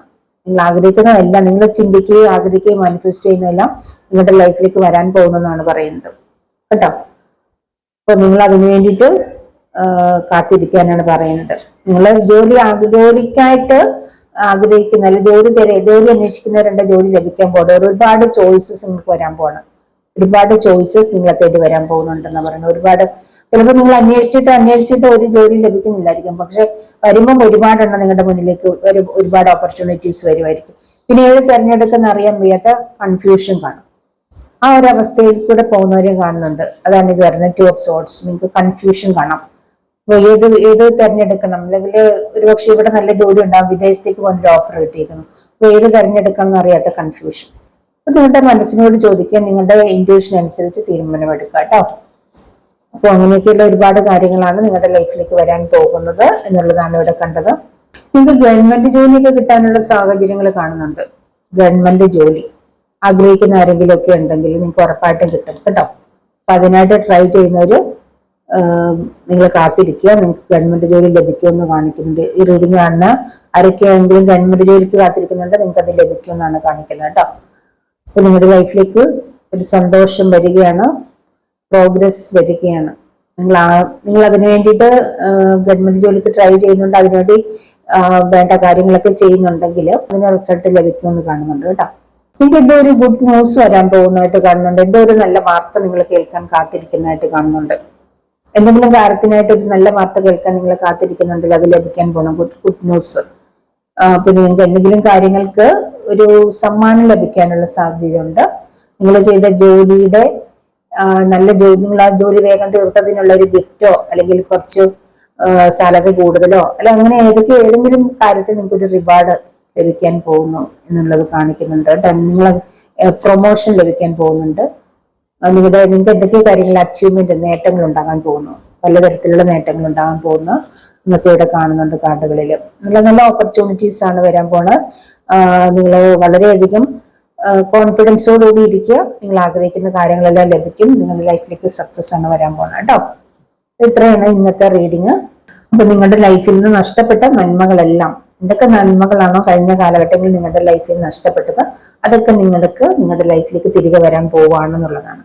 നിങ്ങൾ ആഗ്രഹിക്കുന്നതെല്ലാം, നിങ്ങൾ ചിന്തിക്കുകയും ആഗ്രഹിക്കുകയും മാനിഫെസ്റ്റ് ചെയ്യുന്നതെല്ലാം നിങ്ങളുടെ ലൈഫിലേക്ക് വരാൻ പോകുന്നതാണ് പറയുന്നത് കേട്ടോ. അപ്പൊ നിങ്ങൾ അതിനു വേണ്ടിയിട്ട് കാത്തിരിക്കാനാണ് പറയുന്നത്. നിങ്ങൾ ജോലിക്കായിട്ട് ആഗ്രഹിക്കുന്ന, അല്ലെങ്കിൽ ജോലി അന്വേഷിക്കുന്നവരുടെ ജോലി ലഭിക്കാൻ പോകുന്നത്, ഒരുപാട് ചോയ്സസ് നിങ്ങൾക്ക് വരാൻ പോകണം. ഒരുപാട് ചോയ്സസ് നിങ്ങളെ തേടി വരാൻ പോകുന്നുണ്ടെന്ന് പറയുന്നത്. ഒരുപാട് ചിലപ്പോൾ നിങ്ങൾ അന്വേഷിച്ചിട്ട് ഒരു ജോലി ലഭിക്കുന്നില്ലായിരിക്കും. പക്ഷെ വരുമ്പം ഒരുപാടെണ്ണം നിങ്ങളുടെ മുന്നിലേക്ക് ഒരുപാട് ഓപ്പർച്യൂണിറ്റീസ് വരുമായിരിക്കും. പിന്നെ ഏത് തിരഞ്ഞെടുക്കുന്ന അറിയാൻ വയ്യാത്ത കൺഫ്യൂഷൻ കാണും. ആ ഒരു അവസ്ഥയിൽ കൂടെ പോകുന്നവരെയും കാണുന്നുണ്ട്. അതാണ് ഇത് വരുന്നത്, 2 of Swords. നിങ്ങൾക്ക് കൺഫ്യൂഷൻ കാണാം. അപ്പൊ ഏത് തിരഞ്ഞെടുക്കണം, അല്ലെങ്കിൽ ഒരുപക്ഷെ ഇവിടെ നല്ല ജോലി ഉണ്ടാവും, വിദേശത്തേക്ക് പോകാൻ ഓഫർ കിട്ടിയിരിക്കുന്നു. അപ്പൊ ഏത് തിരഞ്ഞെടുക്കണം എന്ന് അറിയാത്ത കൺഫ്യൂഷൻ. അപ്പൊ നിങ്ങളുടെ മനസ്സിനോട് ചോദിക്കാൻ, നിങ്ങളുടെ ഇൻറ്റ്യൂഷൻ അനുസരിച്ച് തീരുമാനമെടുക്കുക കേട്ടോ. അപ്പൊ അങ്ങനെയൊക്കെയുള്ള ഒരുപാട് കാര്യങ്ങളാണ് നിങ്ങളുടെ ലൈഫിലേക്ക് വരാൻ പോകുന്നത് എന്നുള്ളതാണ് ഇവിടെ കണ്ടത്. നിങ്ങൾക്ക് ഗവൺമെന്റ് ജോലിയൊക്കെ കിട്ടാനുള്ള സാഹചര്യങ്ങൾ കാണുന്നുണ്ട്. ഗവൺമെന്റ് ജോലി ആഗ്രഹിക്കുന്ന ആരെങ്കിലും ഒക്കെ ഉണ്ടെങ്കിൽ നിങ്ങൾക്ക് ഉറപ്പായിട്ടും കിട്ടും കേട്ടോ. അപ്പൊ അതിനായിട്ട് ട്രൈ ചെയ്യുന്നവര് നിങ്ങൾ കാത്തിരിക്കുക. നിങ്ങൾക്ക് ഗവൺമെന്റ് ജോലി ലഭിക്കുമെന്ന് കാണിക്കുന്നുണ്ട്. ഈ റീഡിംഗ് കാണുന്ന ആരൊക്കെയാണെങ്കിലും ഗവൺമെന്റ് ജോലിക്ക് കാത്തിരിക്കുന്നുണ്ട്, നിങ്ങൾക്ക് അത് ലഭിക്കുമെന്നാണ് കാണിക്കുന്നത് കേട്ടോ. അപ്പൊ നിങ്ങളുടെ ലൈഫിലേക്ക് ഒരു സന്തോഷം വരികയാണ്, പ്രോഗ്രസ് വരികയാണ്. നിങ്ങൾ അതിനു വേണ്ടിയിട്ട് ഗവൺമെന്റ് ജോലിക്ക് ട്രൈ ചെയ്യുന്നുണ്ട്, അതിനുവേണ്ടി വേണ്ട കാര്യങ്ങളൊക്കെ ചെയ്യുന്നുണ്ടെങ്കിൽ അതിന് റിസൾട്ട് ലഭിക്കുമെന്ന് കാണുന്നുണ്ട് കേട്ടോ. നിങ്ങൾക്ക് എന്തോ ഒരു ഗുഡ് ന്യൂസ് വരാൻ പോകുന്നതായിട്ട് കാണുന്നുണ്ട്. എന്തോ ഒരു നല്ല വാർത്ത നിങ്ങൾ കേൾക്കാൻ കാത്തിരിക്കുന്നതായിട്ട് കാണുന്നുണ്ട്. എന്തെങ്കിലും കാര്യത്തിനായിട്ട് ഒരു നല്ല വാർത്ത കേൾക്കാൻ നിങ്ങൾ കാത്തിരിക്കുന്നുണ്ടെങ്കിൽ അത് ലഭിക്കാൻ പോകണം, ഗുഡ് ന്യൂസ്. പിന്നെ നിങ്ങൾക്ക് എന്തെങ്കിലും കാര്യങ്ങൾക്ക് ഒരു സമ്മാനം ലഭിക്കാനുള്ള സാധ്യതയുണ്ട്. നിങ്ങൾ ചെയ്ത ജോലിയുടെ നല്ല ജോലി, നിങ്ങൾ ആ ജോലി വേഗം തീർത്തതിനുള്ള ഒരു ഗിഫ്റ്റോ, അല്ലെങ്കിൽ കുറച്ച് സാലറി കൂടുതലോ, അല്ല അങ്ങനെ ഏതെങ്കിലും കാര്യത്തിൽ നിങ്ങൾക്ക് ഒരു റിവാർഡ് ലഭിക്കാൻ പോകുന്നു എന്നുള്ളത് കാണിക്കുന്നുണ്ട്. നിങ്ങൾ പ്രൊമോഷൻ ലഭിക്കാൻ പോകുന്നുണ്ട്. നിങ്ങൾക്ക് എന്തൊക്കെ കാര്യങ്ങൾ അച്ചീവ്മെന്റ്, നേട്ടങ്ങൾ ഉണ്ടാകാൻ പോകുന്നു, പലതരത്തിലുള്ള നേട്ടങ്ങൾ ഉണ്ടാകാൻ പോകുന്നു നിങ്ങൾക്ക് ഇവിടെ കാണുന്നുണ്ട് കാർഡുകളിൽ. നല്ല നല്ല ഓപ്പർച്യൂണിറ്റീസ് ആണ് വരാൻ പോണത്. നിങ്ങൾ വളരെയധികം കോൺഫിഡൻസോടുകൂടി ഇരിക്കുക. നിങ്ങൾ ആഗ്രഹിക്കുന്ന കാര്യങ്ങളെല്ലാം ലഭിക്കും. നിങ്ങളുടെ ലൈഫിലേക്ക് സക്സസ് ആണ് വരാൻ പോകുന്നത് കേട്ടോ. ഇത്രയാണ് ഇന്നത്തെ റീഡിങ്. അപ്പൊ നിങ്ങളുടെ ലൈഫിൽ നിന്ന് നഷ്ടപ്പെട്ട നന്മകളെല്ലാം, എന്തൊക്കെ നന്മകളാണോ കഴിഞ്ഞ കാലഘട്ടങ്ങളിൽ നിങ്ങളുടെ ലൈഫിൽ നഷ്ടപ്പെട്ടത്, അതൊക്കെ നിങ്ങളുടെ ലൈഫിലേക്ക് തിരികെ വരാൻ പോവുകയാണെന്നുള്ളതാണ്.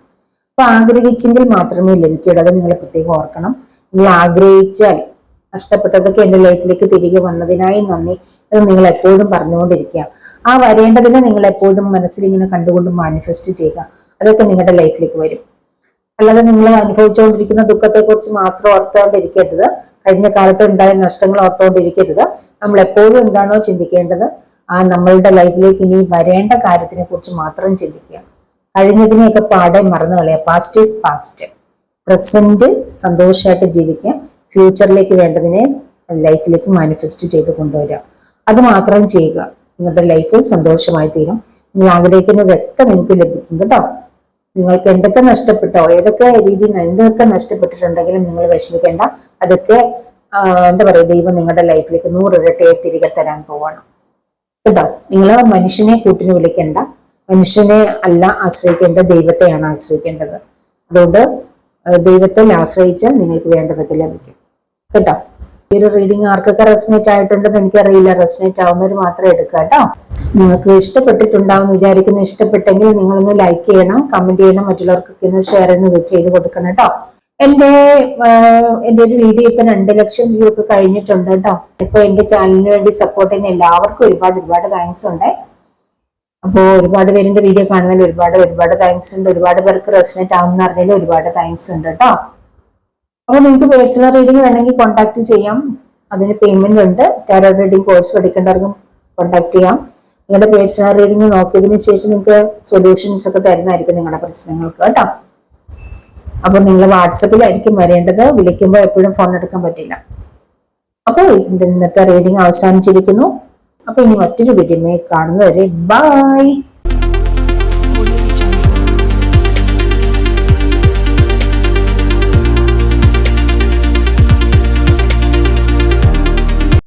അപ്പൊ ആഗ്രഹിച്ചെങ്കിൽ മാത്രമേ ലഭിക്കുകയുള്ളൂ. അത് നിങ്ങൾ പ്രത്യേകം ഓർക്കണം. നിങ്ങൾ ആഗ്രഹിച്ചാൽ നഷ്ടപ്പെട്ടതൊക്കെ എന്റെ ലൈഫിലേക്ക് തിരികെ വന്നതിനായി നന്ദി എന്ന് നിങ്ങൾ എപ്പോഴും പറഞ്ഞുകൊണ്ടിരിക്കുക. ആ വരേണ്ടതിനെ നിങ്ങൾ എപ്പോഴും മനസ്സിൽ ഇങ്ങനെ കണ്ടുകൊണ്ട് മാനിഫെസ്റ്റ് ചെയ്യുക. അതൊക്കെ നിങ്ങളുടെ ലൈഫിലേക്ക് വരും. അല്ലാതെ നിങ്ങൾ അനുഭവിച്ചുകൊണ്ടിരിക്കുന്ന ദുഃഖത്തെക്കുറിച്ച് മാത്രം ഓർത്തുകൊണ്ടിരിക്കരുത്. കഴിഞ്ഞ കാലത്ത് ഉണ്ടായ നഷ്ടങ്ങൾ ഓർത്തുകൊണ്ടിരിക്കരുത്. നമ്മൾ എപ്പോഴും എന്താണോ ചിന്തിക്കേണ്ടത്, നമ്മളുടെ ലൈഫിലേക്ക് ഇനി വരേണ്ട കാര്യത്തിനെ കുറിച്ച് മാത്രം ചിന്തിക്കുക. കഴിഞ്ഞതിനെയൊക്കെ പാടെ മറന്നു കളയുക. Past is past. പ്രസന്റ് സന്തോഷമായിട്ട് ജീവിക്കുക. ഫ്യൂച്ചറിലേക്ക് വേണ്ടതിനെ ലൈഫിലേക്ക് മാനിഫെസ്റ്റ് ചെയ്ത് കൊണ്ടുവരിക. അത് മാത്രം ചെയ്യുക. നിങ്ങളുടെ ലൈഫിൽ സന്തോഷമായി തീരും. നിങ്ങൾ ആഗ്രഹിക്കുന്നതൊക്കെ നിങ്ങൾക്ക് ലഭിക്കും കേട്ടോ. നിങ്ങൾക്ക് എന്തൊക്കെ നഷ്ടപ്പെട്ടോ, ഏതൊക്കെ രീതിയിൽ എന്തൊക്കെ നഷ്ടപ്പെട്ടിട്ടുണ്ടെങ്കിലും നിങ്ങൾ വിഷമിക്കേണ്ട. അതൊക്കെ എന്താ പറയുക, ദൈവം നിങ്ങളുടെ ലൈഫിലേക്ക് 100 ഇരട്ടിയെ തിരികെ തരാൻ പോവാണ് കേട്ടോ. നിങ്ങൾ മനുഷ്യനെ കൂട്ടിന് വിളിക്കേണ്ട. മനുഷ്യനെ അല്ല ആശ്രയിക്കേണ്ട, ദൈവത്തെയാണ് ആശ്രയിക്കേണ്ടത്. അതുകൊണ്ട് ദൈവത്തിൽ ആശ്രയിച്ചാൽ നിങ്ങൾക്ക് വേണ്ടതൊക്കെ ലഭിക്കും കേട്ടോ. ഈ ഒരു റീഡിങ് ആർക്കൊക്കെ റെസനേറ്റ് ആയിട്ടുണ്ടെന്ന് എനിക്കറിയില്ല. റെസനേറ്റ് ആവുന്നവർ മാത്രം എടുക്കുക കേട്ടോ. നിങ്ങൾക്ക് ഇഷ്ടപ്പെട്ടിട്ടുണ്ടാവും വിചാരിക്കുന്നു. ഇഷ്ടപ്പെട്ടെങ്കിൽ നിങ്ങളൊന്ന് ലൈക്ക് ചെയ്യണം, കമന്റ് ചെയ്യണം, മറ്റുള്ളവർക്കൊക്കെ ഒന്ന് ഷെയർ ചെയ്ത് കൊടുക്കണം കേട്ടോ. എന്റെ ഒരു വീഡിയോ ഇപ്പൊ 2 ലക്ഷം വ്യൂ ഒക്കെ കഴിഞ്ഞിട്ടുണ്ട് കേട്ടോ. ഇപ്പൊ എന്റെ ചാനലിന് വേണ്ടി സപ്പോർട്ട് ചെയ്യുന്ന എല്ലാവർക്കും ഒരുപാട് താങ്ക്സ് ഉണ്ട്. അപ്പോൾ ഒരുപാട് പേരിന്റെ വീഡിയോ കാണുന്നതിൽ ഒരുപാട് താങ്ക്സ് ഉണ്ട്. ഒരുപാട് പേർക്ക് റെസനേറ്റ് ആവുന്ന അറിഞ്ഞാൽ ഒരുപാട് താങ്ക്സ് ഉണ്ട് കേട്ടോ. അപ്പോൾ നിങ്ങൾക്ക് പേഴ്സണൽ റീഡിംഗ് വേണമെങ്കിൽ കോൺടാക്ട് ചെയ്യാം. അതിന് പേയ്മെന്റ് ഉണ്ട്. ടാരോ റീഡിംഗ് കോഴ്സ് പഠിക്കേണ്ടവർക്കും കോൺടാക്ട് ചെയ്യാം. നിങ്ങളുടെ പേഴ്സണൽ റീഡിംഗ് നോക്കിയതിനു ശേഷം നിങ്ങൾക്ക് സൊല്യൂഷൻസ് ഒക്കെ തരുന്നതായിരിക്കും നിങ്ങളുടെ പ്രശ്നങ്ങൾക്ക് കേട്ടോ. അപ്പൊ നിങ്ങൾ വാട്സപ്പിലായിരിക്കും വരേണ്ടത്. വിളിക്കുമ്പോൾ എപ്പോഴും ഫോൺ എടുക്കാൻ പറ്റില്ല. അപ്പോൾ ഇന്നത്തെ റീഡിംഗ് അവസാനിച്ചിരിക്കുന്നു. അപ്പൊ ഇനി മറ്റൊരു വീഡിയോ കാണുന്നവരെ ബൈ.